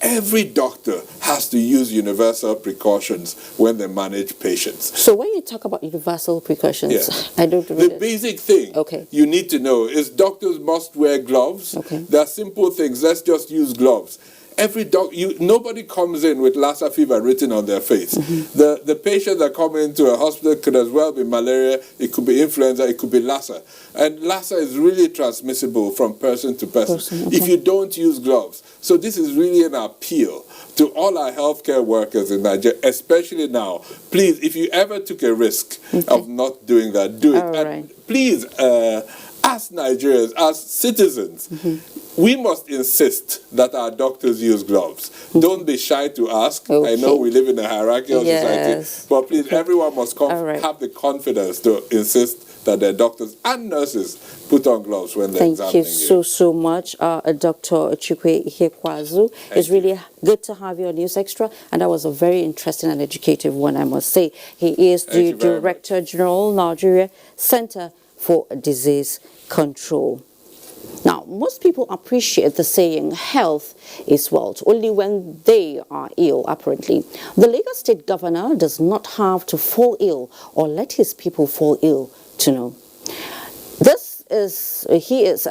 Every doctor has to use universal precautions when they manage patients. So when you talk about universal precautions, I don't really... The basic thing you need to know is doctors must wear gloves. There are simple things. Let's just use gloves. Nobody comes in with Lassa fever written on their face. The patients that come into a hospital could as well be malaria, it could be influenza, it could be Lassa. And Lassa is really transmissible from person to person if you don't use gloves. So this is really an appeal to all our healthcare workers in Nigeria, especially now. Please, if you ever took a risk of not doing that, do it. And please, as Nigerians, as citizens, we must insist that our doctors use gloves. Don't be shy to ask. I know we live in a hierarchical society, but please, everyone must have the confidence to insist that their doctors and nurses put on gloves when they're examining you. Thank you so much, Dr. Chukwe Ihekwazu. It's really good to have you on News Extra, and that was a very interesting and educative one, I must say. He is the Director General, Nigeria Center for Disease Control. Now, most people appreciate the saying, health is wealth, only when they are ill, apparently. The Lagos State Governor does not have to fall ill or let his people fall ill to know. He is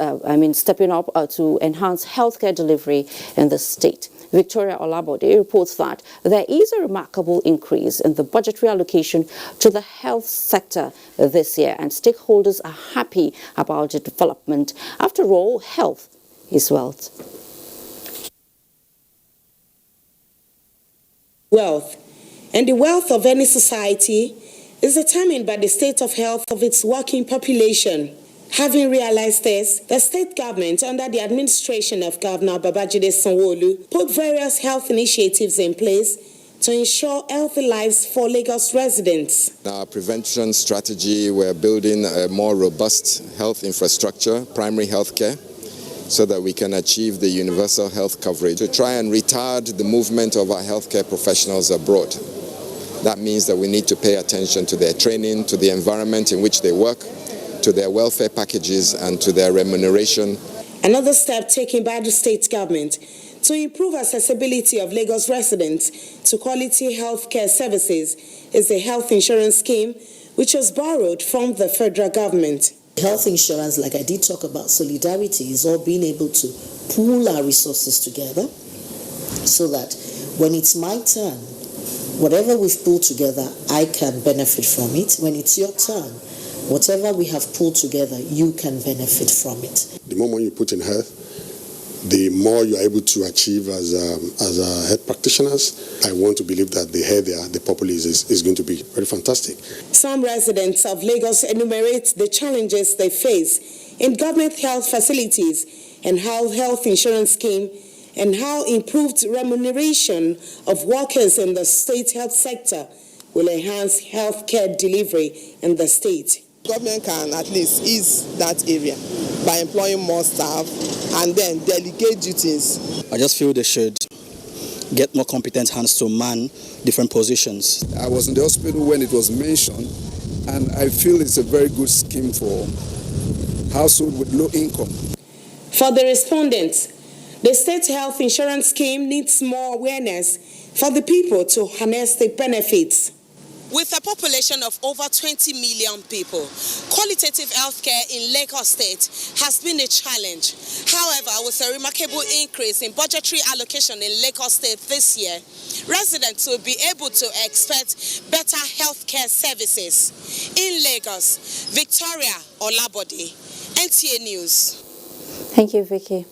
stepping up to enhance healthcare delivery in the state. Victoria Olabode reports that there is a remarkable increase in the budgetary allocation to the health sector this year, and stakeholders are happy about the development. After all, health is wealth. Wealth. And the wealth of any society is determined by the state of health of its working population. Having realized this, the state government, under the administration of Governor Babajide Sanwo-Olu, put various health initiatives in place to ensure healthy lives for Lagos residents. Our prevention strategy, we're building a more robust health infrastructure, primary health care, so that we can achieve the universal health coverage to try and retard the movement of our healthcare professionals abroad. That means that we need to pay attention to their training, to the environment in which they work, to their welfare packages and to their remuneration. Another step taken by the state government to improve accessibility of Lagos residents to quality healthcare services is the health insurance scheme, which was borrowed from the federal government. Health insurance, like I did talk about solidarity, is all being able to pool our resources together so that when it's my turn, whatever we've pulled together, I can benefit from it. When it's your turn, whatever we have pulled together, you can benefit from it. The more money you put in health, the more you're able to achieve as health practitioners. I want to believe that the health there, the populace is going to be very fantastic. Some residents of Lagos enumerate the challenges they face in government health facilities and how health insurance scheme and how improved remuneration of workers in the state health sector will enhance healthcare delivery in the state. Government can at least ease that area by employing more staff and then delegate duties. I just feel they should get more competent hands to man different positions. I was in the hospital when it was mentioned, and I feel it's a very good scheme for households with low income. For the respondents, the state health insurance scheme needs more awareness for the people to harness the benefits. With a population of over 20 million people, qualitative healthcare in Lagos State has been a challenge. However, with a remarkable increase in budgetary allocation in Lagos State this year, residents will be able to expect better healthcare services. In Lagos, Victoria Olabode, NTA News. Thank you, Vicky.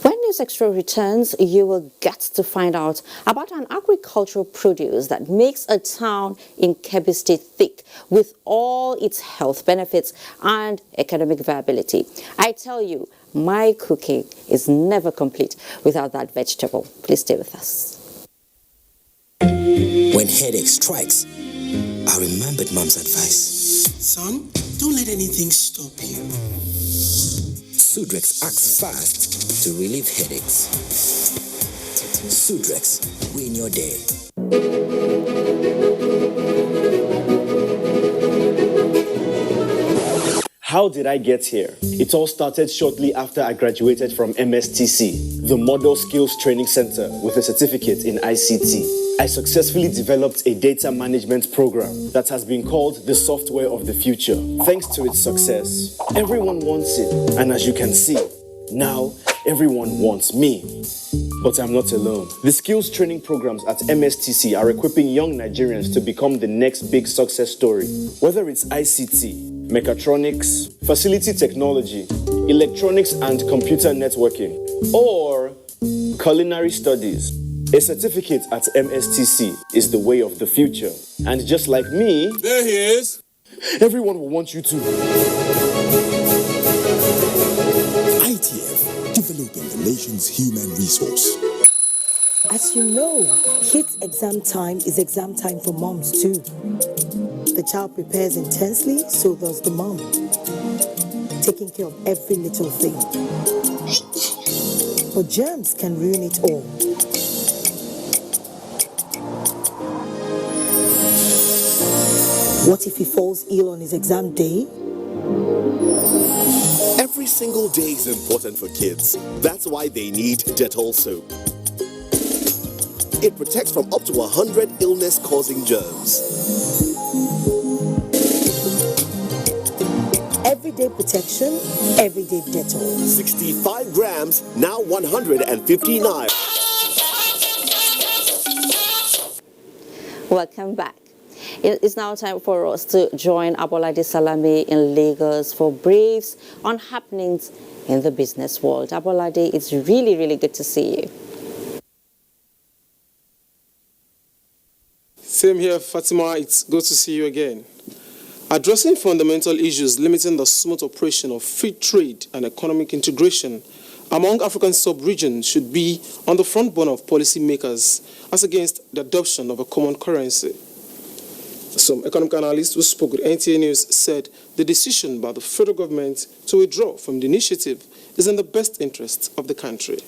When News Extra returns, you will get to find out about an agricultural produce that makes a town in Kebbi State thick with all its health benefits and economic viability. I tell you, my cooking is never complete without that vegetable. Please stay with us. When headache strikes, I remembered Mom's advice. Son, don't let anything stop you. Sudrex acts fast to relieve headaches. Sudrex, win your day. How did I get here? It all started shortly after I graduated from MSTC, the Model Skills Training Center with a certificate in ICT. I successfully developed a data management program that has been called the software of the future. Thanks to its success, everyone wants it. And as you can see, now everyone wants me. But I'm not alone. The skills training programs at MSTC are equipping young Nigerians to become the next big success story. Whether it's ICT, mechatronics, facility technology, electronics and computer networking, or culinary studies, a certificate at MSTC is the way of the future. And just like me, there he is. Everyone will want you to. ITF, developing the nation's human resource. As you know, kids' exam time is exam time for moms too. The child prepares intensely, so does the mom, taking care of every little thing. But germs can ruin it all. What if he falls ill on his exam day? Every single day is important for kids. That's why they need Dettol soap. It protects from up to 100 illness-causing germs. Everyday protection, everyday Dettol. 65 grams, now 159. Welcome back. It is now time for us to join Abolade Salami in Lagos for briefs on happenings in the business world. Abolade, it's really, really good to see you. Same here, Fatima. It's good to see you again. Addressing fundamental issues limiting the smooth operation of free trade and economic integration among African sub-regions should be on the front burner of policymakers as against the adoption of a common currency. Some economic analysts who spoke with NTA News said the decision by the federal government to withdraw from the initiative is in the best interest of the country.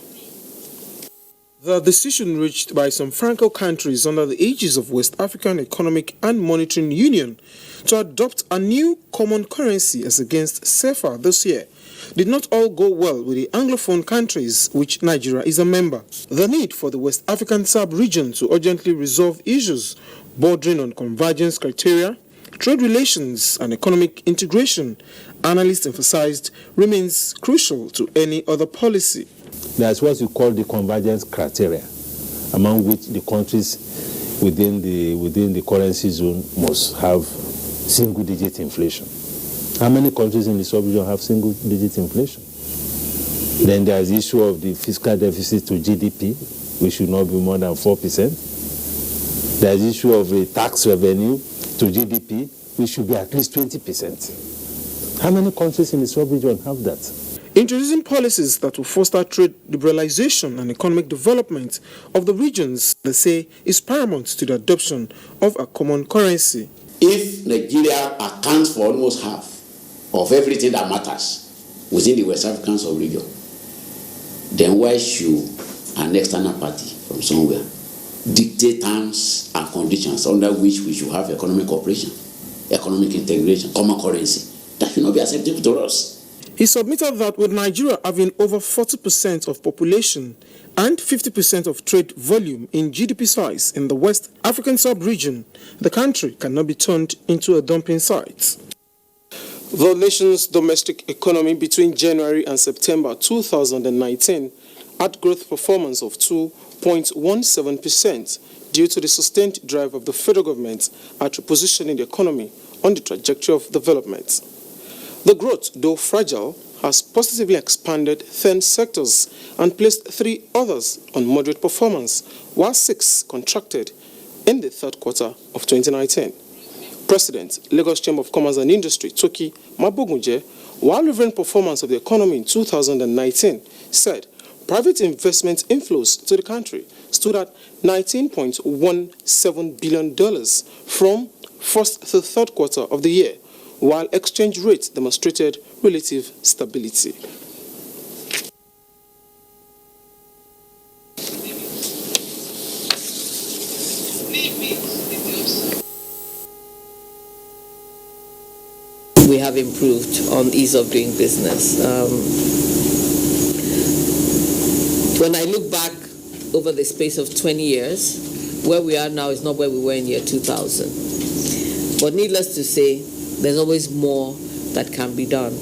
The decision reached by some Franco countries under the aegis of West African Economic and Monetary Union to adopt a new common currency as against CFA this year did not all go well with the Anglophone countries, which Nigeria is a member. The need for the West African sub-region to urgently resolve issues bordering on convergence criteria, trade relations and economic integration analysts emphasized remains crucial to any other policy. That's what you call the convergence criteria, among which the countries within the currency zone must have single-digit inflation. How many countries in the sub-region have single-digit inflation? Then there is the issue of the fiscal deficit to GDP, which should not be more than 4%. There is the issue of the tax revenue to GDP, which should be at least 20%. How many countries in the sub-region have that? Introducing policies that will foster trade liberalization and economic development of the regions, they say, is paramount to the adoption of a common currency. If Nigeria accounts for almost half of everything that matters within the West African sub-region, then why should an external party from somewhere dictate terms and conditions under which we should have economic cooperation, economic integration, common currency? That should not be acceptable to us. He submitted that with Nigeria having over 40% of population and 50% of trade volume in GDP size in the West African sub-region, the country cannot be turned into a dumping site. The nation's domestic economy between January and September 2019 had growth performance of 2.17% due to the sustained drive of the federal government at repositioning the economy on the trajectory of development. The growth, though fragile, has positively expanded 10 sectors and placed 3 others on moderate performance, while 6 contracted in the third quarter of 2019. President, Lagos Chamber of Commerce and Industry, Toki Mabogunje, while reviewing performance of the economy in 2019, said private investment inflows to the country stood at $19.17 billion from first to third quarter of the year, while exchange rates demonstrated relative stability. We have improved on ease of doing business. When I look back over the space of 20 years, where we are now is not where we were in year 2000. But needless to say, there's always more that can be done.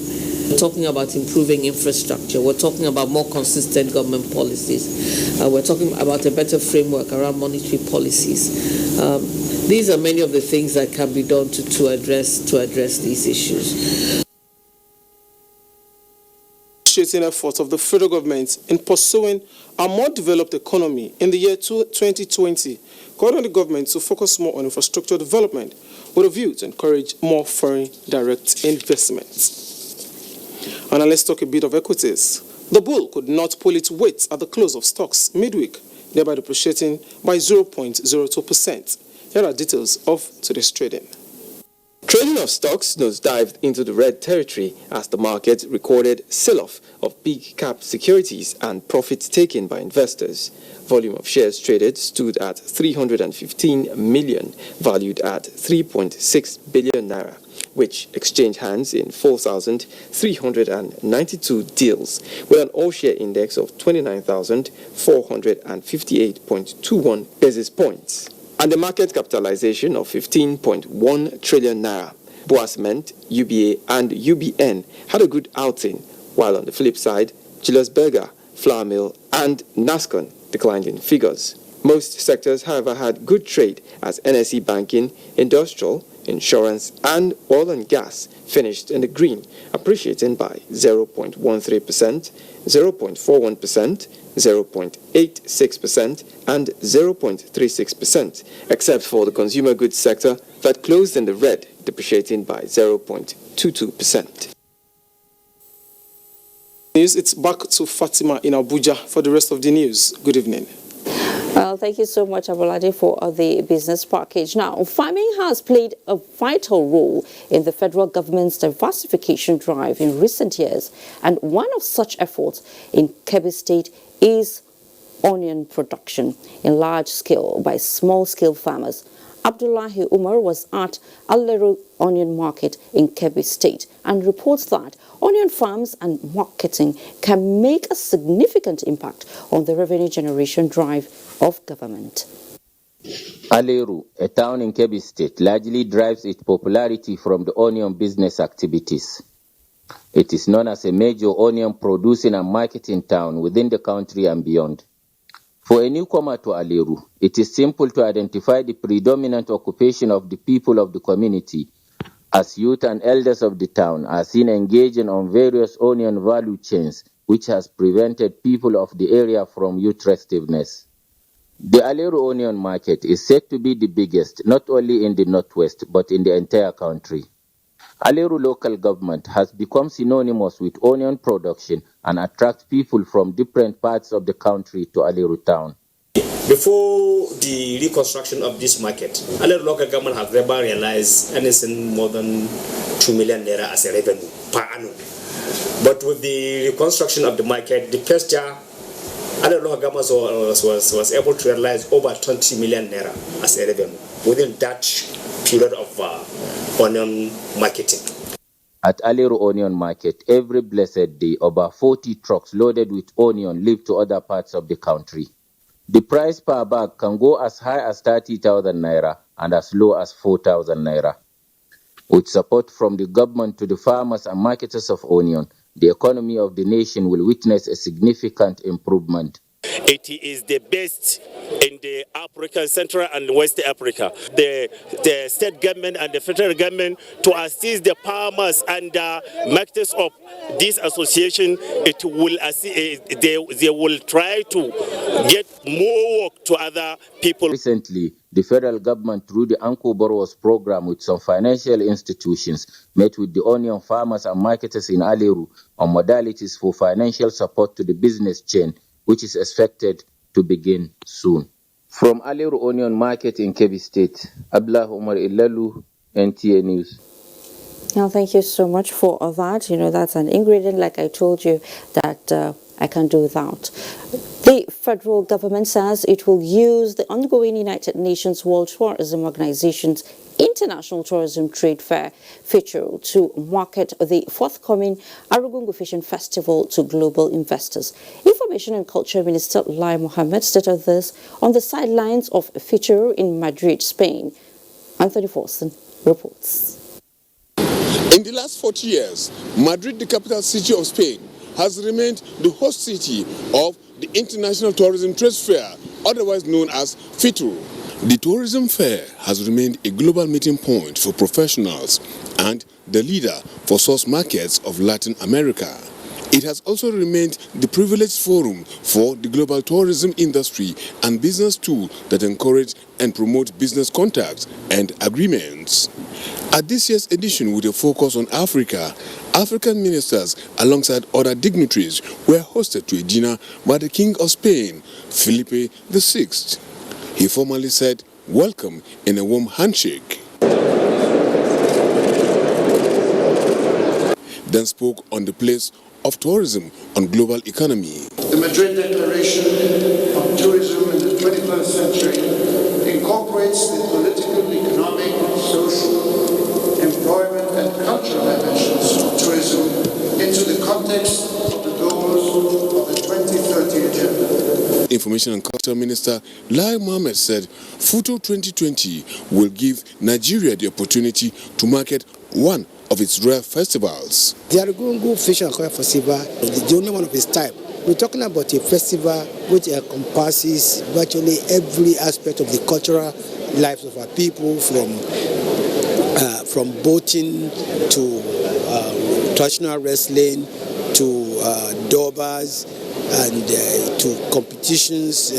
We're talking about improving infrastructure. We're talking about more consistent government policies. We're talking about a better framework around monetary policies. These are many of the things that can be done to address these issues. Appreciating efforts of the federal government in pursuing a more developed economy in the year 2020, called on the government to focus more on infrastructure development with a view to encourage more foreign direct investments. And now let's talk a bit of equities. The bull could not pull its weight at the close of stocks midweek, thereby depreciating by 0.02%. Here are details of today's trading. Trading of stocks nosedived into the red territory as the market recorded sell-off of big cap securities and profits taken by investors. Volume of shares traded stood at 315 million, valued at 3.6 billion naira, which exchanged hands in 4,392 deals, with an all-share index of 29,458.21 basis points, and a market capitalization of 15.1 trillion naira. Boa Cement, UBA, and UBN had a good outing, while on the flip side, Julius Berger, Flour Mill, and Nascon declined in figures. Most sectors, however, had good trade as NSE Banking, Industrial, Insurance, and Oil and Gas finished in the green, appreciating by 0.13%, 0.41%, 0.86%, and 0.36%, except for the consumer goods sector that closed in the red, depreciating by 0.22%. It's back to Fatima in Abuja for the rest of the news. Good evening. Well, thank you so much, Abolade, for the business package. Now, farming has played a vital role in the federal government's diversification drive in recent years, and one of such efforts in Kebbi State is onion production in large scale by small-scale farmers. Abdullahi Umar was at Aleru Onion Market in Kebbi State and reports that onion farms and marketing can make a significant impact on the revenue generation drive of government. Aleru, a town in Kebbi State, largely derives its popularity from the onion business activities. It is known as a major onion producing and marketing town within the country and beyond. For a newcomer to Aleru, it is simple to identify the predominant occupation of the people of the community, as youth and elders of the town are seen engaging on various onion value chains, which has prevented people of the area from youth restiveness. The Aleru onion market is said to be the biggest, not only in the northwest, but in the entire country. Aleru local government has become synonymous with onion production and attracts people from different parts of the country to Aleru town. Before the reconstruction of this market, Aleru local government has never realized anything more than 2 million naira as a revenue per annum. But with the reconstruction of the market, the first year, Aleru local government was able to realize over 20 million naira as a revenue within that period of onion marketing. At Aleru Onion Market, every blessed day, over 40 trucks loaded with onion leave to other parts of the country. The price per bag can go as high as 30,000 naira and as low as 4,000 naira. With support from the government to the farmers and marketers of onion, the economy of the nation will witness a significant improvement. It is the best in the African, Central and West Africa. The state government and the federal government to assist the farmers and the marketers of this association, it will they will try to get more work to other people. Recently, the federal government through the Anko Borrowers program with some financial institutions met with the onion farmers and marketers in Aleru on modalities for financial support to the business chain, which is expected to begin soon. From Aleru Onion Market in Kebbi State, Abdullah Umar Ilalu, NTA News. Now, thank you so much for that. You know, that's an ingredient, like I told you, that I can do without. The federal government says it will use the ongoing United Nations World Tourism Organization's International Tourism Trade Fair feature to market the forthcoming Arugungu Fishing Festival to global investors. Information and Culture Minister Lai Mohammed stated this on the sidelines of a feature in Madrid, Spain. Anthony Forson reports. In the last 40 years, Madrid, the capital city of Spain, has remained the host city of the International Tourism Trade Fair, otherwise known as FITUR. The tourism fair has remained a global meeting point for professionals and the leader for source markets of Latin America. It has also remained the privileged forum for the global tourism industry and business tool that encourage and promote business contacts and agreements. At this year's edition, with a focus on Africa, African ministers alongside other dignitaries were hosted to a dinner by the King of Spain, Felipe VI. He formally said, "Welcome" in a warm handshake. Then spoke on the place of tourism on global economy. The Madrid Declaration on Tourism in the 21st century incorporates the political, economic, social, employment and cultural dimensions of tourism into the context of the goals of the 2030 Agenda. Information and Culture Minister Lai Mohammed said FUTO 2020 will give Nigeria the opportunity to market one of its rare festivals. The Arugungu Fish and Culture Festival is the only one of its type. We're talking about a festival which encompasses virtually every aspect of the cultural lives of our people, from boating to traditional wrestling to durbars and to competitions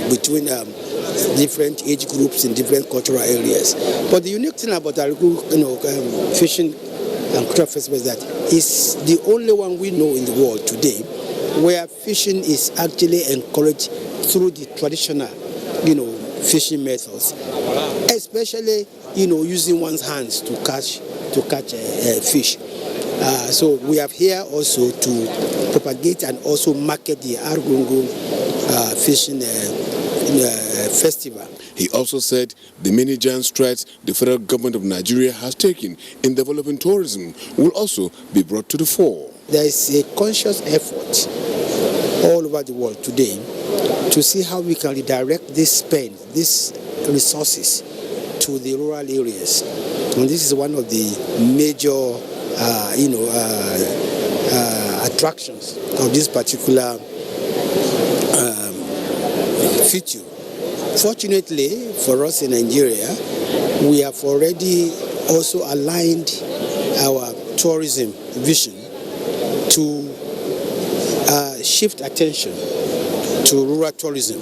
between different age groups in different cultural areas. But the unique thing about Arugungu Fishing and Culture Festival is that it's the only one we know in the world today where fishing is actually encouraged through the traditional, fishing methods, especially, using one's hands to catch fish. So we are here also to propagate and also market the Arugungu Fishing Festival. He also said the many giant strides the federal government of Nigeria has taken in developing tourism will also be brought to the fore. There is a conscious effort all over the world today to see how we can redirect this spend, these resources to the rural areas. And this is one of the major attractions of this particular feature. Fortunately for us in Nigeria, we have already also aligned our tourism vision to shift attention to rural tourism.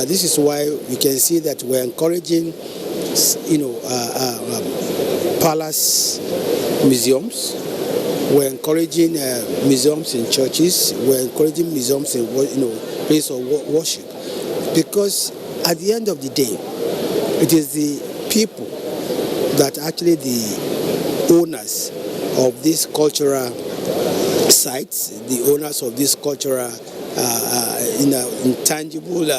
This is why you can see that we're encouraging, palace museums. We're encouraging museums in churches. We're encouraging museums in places of worship, because at the end of the day, it is the people that actually the owners of these cultural sites, the owners of these cultural intangible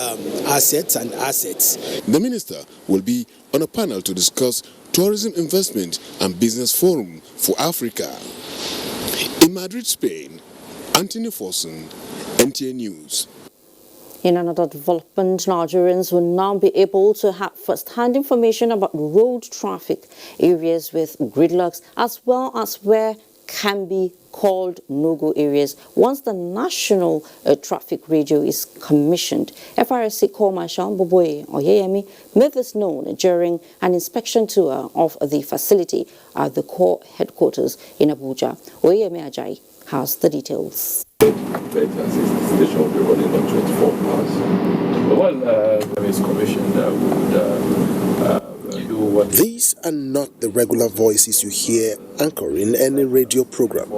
assets. The minister will be on a panel to discuss tourism investment and business forum for Africa. In Madrid, Spain, Anthony Forson, NTA News. In another development, Nigerians will now be able to have first-hand information about road traffic areas with gridlocks, as well as where can be called no-go areas once the National Traffic Radio is commissioned. FRSC Corps Marshal Boboye Oyeyemi made this known during an inspection tour of the facility at the Corps headquarters in Abuja. Oyeyemi Ajayi has the details. The station will be running on 24 hours. Well, when it's commissioned, we would do what... These are not the regular voices you hear anchoring any radio program,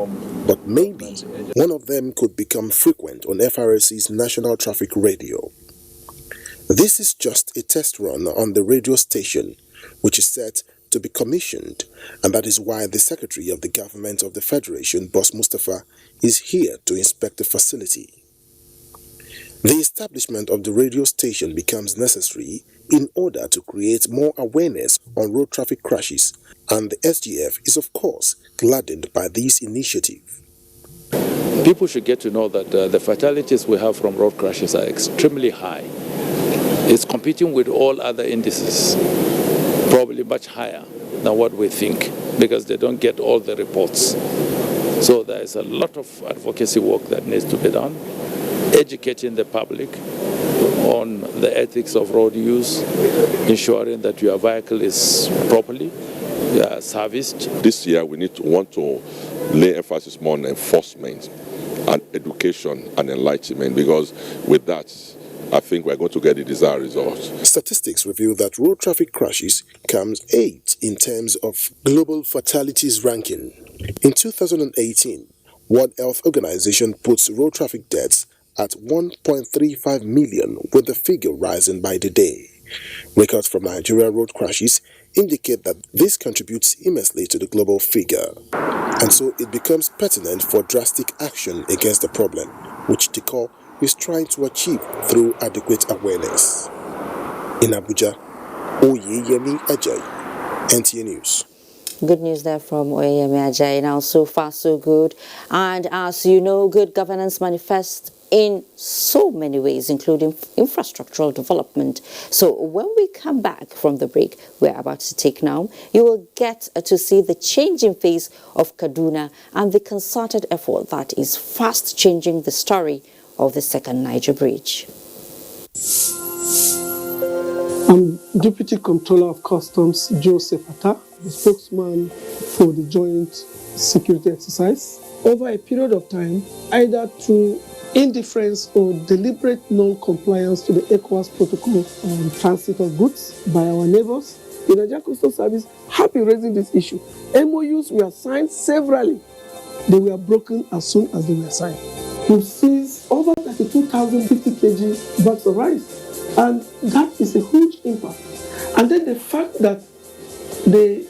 but maybe one of them could become frequent on FRSC's National Traffic Radio. This is just a test run on the radio station, which is set to be commissioned, and that is why the Secretary of the Government of the Federation, Boss Mustafa, is here to inspect the facility. The establishment of the radio station becomes necessary in order to create more awareness on road traffic crashes, and the SGF is of course gladdened by this initiative. People should get to know that the fatalities we have from road crashes are extremely high. It's competing with all other indices, probably much higher than what we think, because they don't get all the reports. So there is a lot of advocacy work that needs to be done, educating the public on the ethics of road use, ensuring that your vehicle is properly serviced. This year we want to lay emphasis more on enforcement and education and enlightenment, because with that I think we're going to get the desired results. Statistics reveal that road traffic crashes comes 8th in terms of global fatalities ranking. In 2018, World Health Organization puts road traffic deaths at 1.35 million, with the figure rising by the day. Records from Nigeria road crashes indicate that this contributes immensely to the global figure, and so it becomes pertinent for drastic action against the problem, which the Corps is trying to achieve through adequate awareness. In Abuja, Oyeyemi Ajayi, NTA News. Good news there from Oyeyemi Ajayi. Now, so far so good. And as you know, good governance manifests in so many ways, including infrastructural development. So when we come back from the break we're about to take now, you will get to see the changing face of Kaduna and the concerted effort that is fast changing the story of the second Niger Bridge. I'm Deputy Comptroller of Customs Joseph Atta, the spokesman for the joint security exercise. Over a period of time, either through indifference or deliberate non-compliance to the ECOWAS protocol on transit of goods by our neighbors, the Nigerian Customs Service have been raising this issue. MOUs were signed severally. They were broken as soon as they were signed. We've seized over 32,050 kg bags of rice, and that is a huge impact. And then the fact that the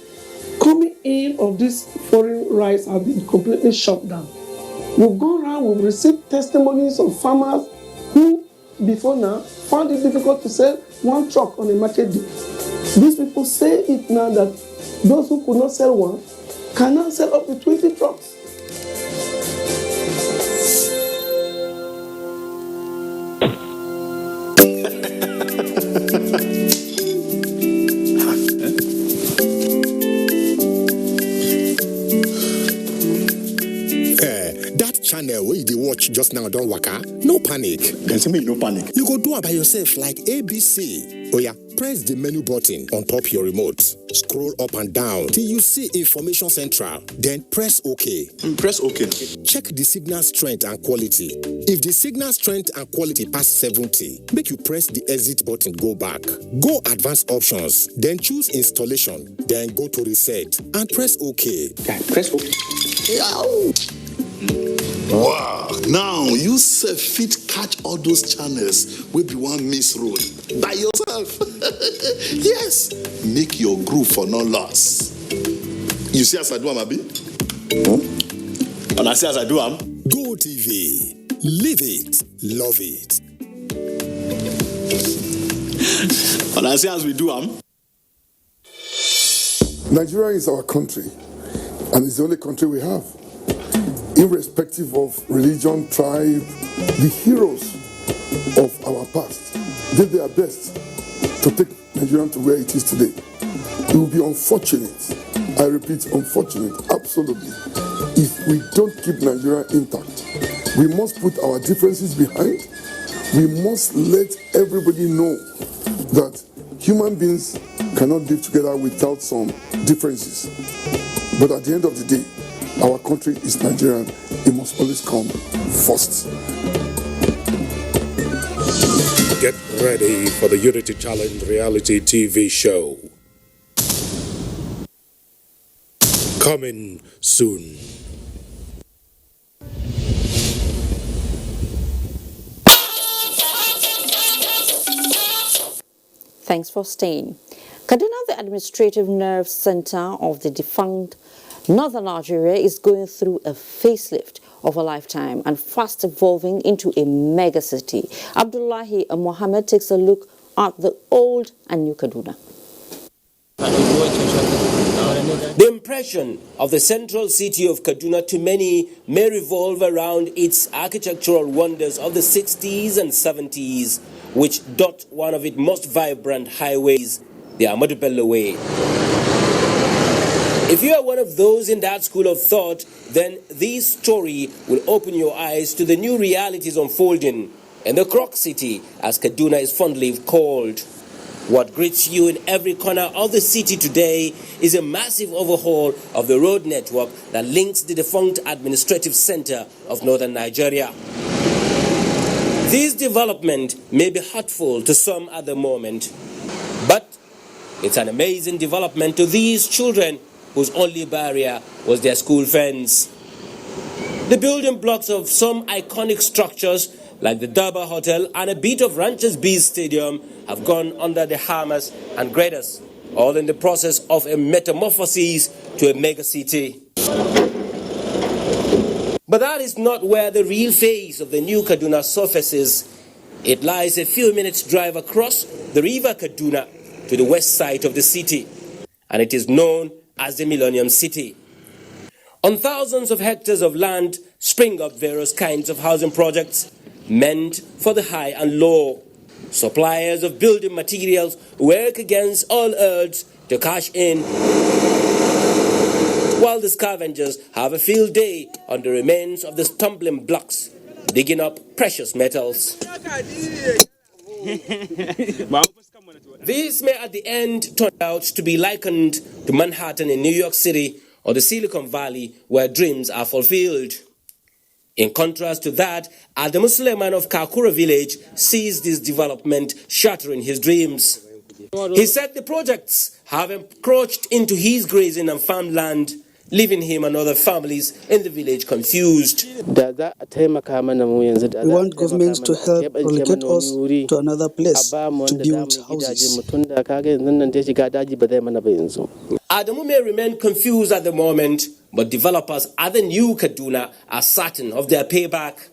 coming in of this foreign rice have been completely shut down. We've gone around, we've received testimonies of farmers who, before now, found it difficult to sell one truck on a market day. These people say it now that those who could not sell one can now sell up to 20 trucks. channel where you watch just now don't waka, no panic. Can you no panic? You go do it by yourself like ABC. Oh yeah, press the menu button on top your remote. Scroll up and down till you see Information Central. Then press OK. Press OK. Check the signal strength and quality. If the signal strength and quality pass 70, make you press the exit button, go back. Go advanced options, then choose installation, then go to reset and press OK. Press OK. Wow, now you self fit catch all those channels will be one miss road by yourself. Yes, make your groove for no loss. You see as I do, Abi? And I see as I do, Go TV, live it, love it. And I see as we do, Nigeria is our country, and it's the only country we have. Irrespective of religion, tribe, the heroes of our past did their best to take Nigeria to where it is today. It will be unfortunate, I repeat, unfortunate, absolutely, if we don't keep Nigeria intact. We must put our differences behind. We must let everybody know that human beings cannot live together without some differences. But at the end of the day, our country is Nigerian. It must always come first. Get ready for the Unity Challenge reality TV show. Coming soon. Thanks for staying. Kaduna, the administrative nerve center of the defunct Northern Nigeria, is going through a facelift of a lifetime and fast evolving into a mega city. Abdullahi Mohammed takes a look at the old and new Kaduna. The impression of the central city of Kaduna to many may revolve around its architectural wonders of the 60s and 70s, which dot one of its most vibrant highways, the Ahmadu Bello Way. If you are one of those in that school of thought, then this story will open your eyes to the new realities unfolding in the Croc City, as Kaduna is fondly called. What greets you in every corner of the city today is a massive overhaul of the road network that links the defunct administrative center of northern Nigeria. This development may be hurtful to some at the moment, but it's an amazing development to these children whose only barrier was their school fence. The building blocks of some iconic structures like the Durbar Hotel and a bit of Ranchers Beach Stadium have gone under the hammers and graders, all in the process of a metamorphosis to a mega city. But that is not where the real face of the new Kaduna surfaces. It lies a few minutes' drive across the river Kaduna to the west side of the city, and it is known as the Millennium City. On thousands of hectares of land spring up various kinds of housing projects meant for the high and low. Suppliers of building materials work against all odds to cash in, while the scavengers have a field day on the remains of the stumbling blocks, digging up precious metals. This may at the end turn out to be likened to Manhattan in New York City or the Silicon Valley, where dreams are fulfilled. In contrast to that, Adamu Suleiman of Kakura village sees this development shattering his dreams. He said the projects have encroached into his grazing and farmland, leaving him and other families in the village confused. We want government to help relocate us to another place to build houses. Adamu may remain confused at the moment, but developers at the new Kaduna are certain of their payback.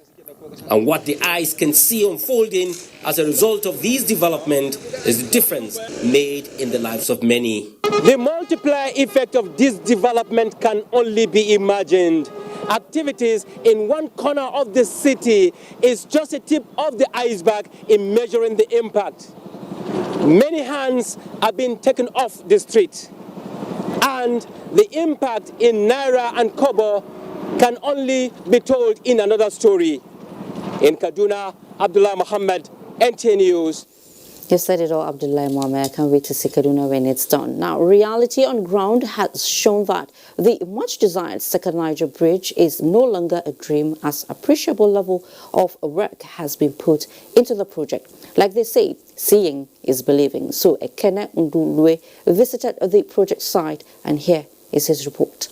And what the eyes can see unfolding as a result of these developments is the difference made in the lives of many. The multiplier effect of this development can only be imagined. Activities in one corner of the city is just a tip of the iceberg in measuring the impact. Many hands have been taken off the street, and the impact in Naira and Kobo can only be told in another story. In Kaduna, Abdullah Muhammad, NTA News. You said it all, Abdullah Mohammed. I can't wait to see Kaduna when it's done. Now, reality on ground has shown that the much-desired Second Niger Bridge is no longer a dream, as appreciable level of work has been put into the project. Like they say, seeing is believing. So, Ekene Ndulwe visited the project site, and here is his report.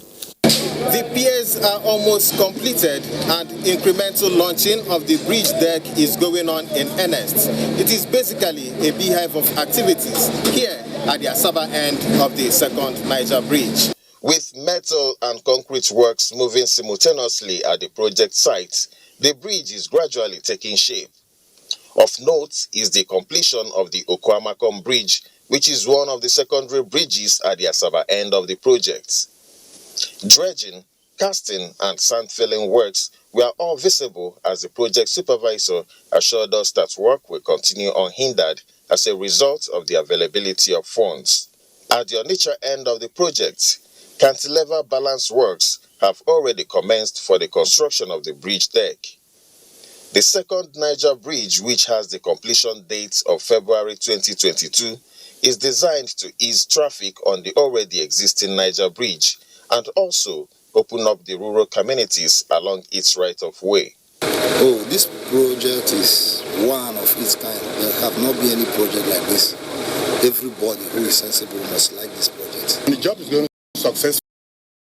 The piers are almost completed and incremental launching of the bridge deck is going on in earnest. It is basically a beehive of activities here at the Asaba end of the Second Niger Bridge. With metal and concrete works moving simultaneously at the project site, the bridge is gradually taking shape. Of note is the completion of the Okwamakom Bridge, which is one of the secondary bridges at the Asaba end of the project. Dredging, casting and sand filling works were all visible as the project supervisor assured us that work will continue unhindered as a result of the availability of funds. At the Onitsha end of the project, cantilever balance works have already commenced for the construction of the bridge deck. The Second Niger Bridge, which has the completion date of February 2022, is designed to ease traffic on the already existing Niger Bridge and also open up the rural communities along its right-of-way. Oh, this project is one of its kind. There have not been any project like this. Everybody who is sensible must like this project. The job is going successful.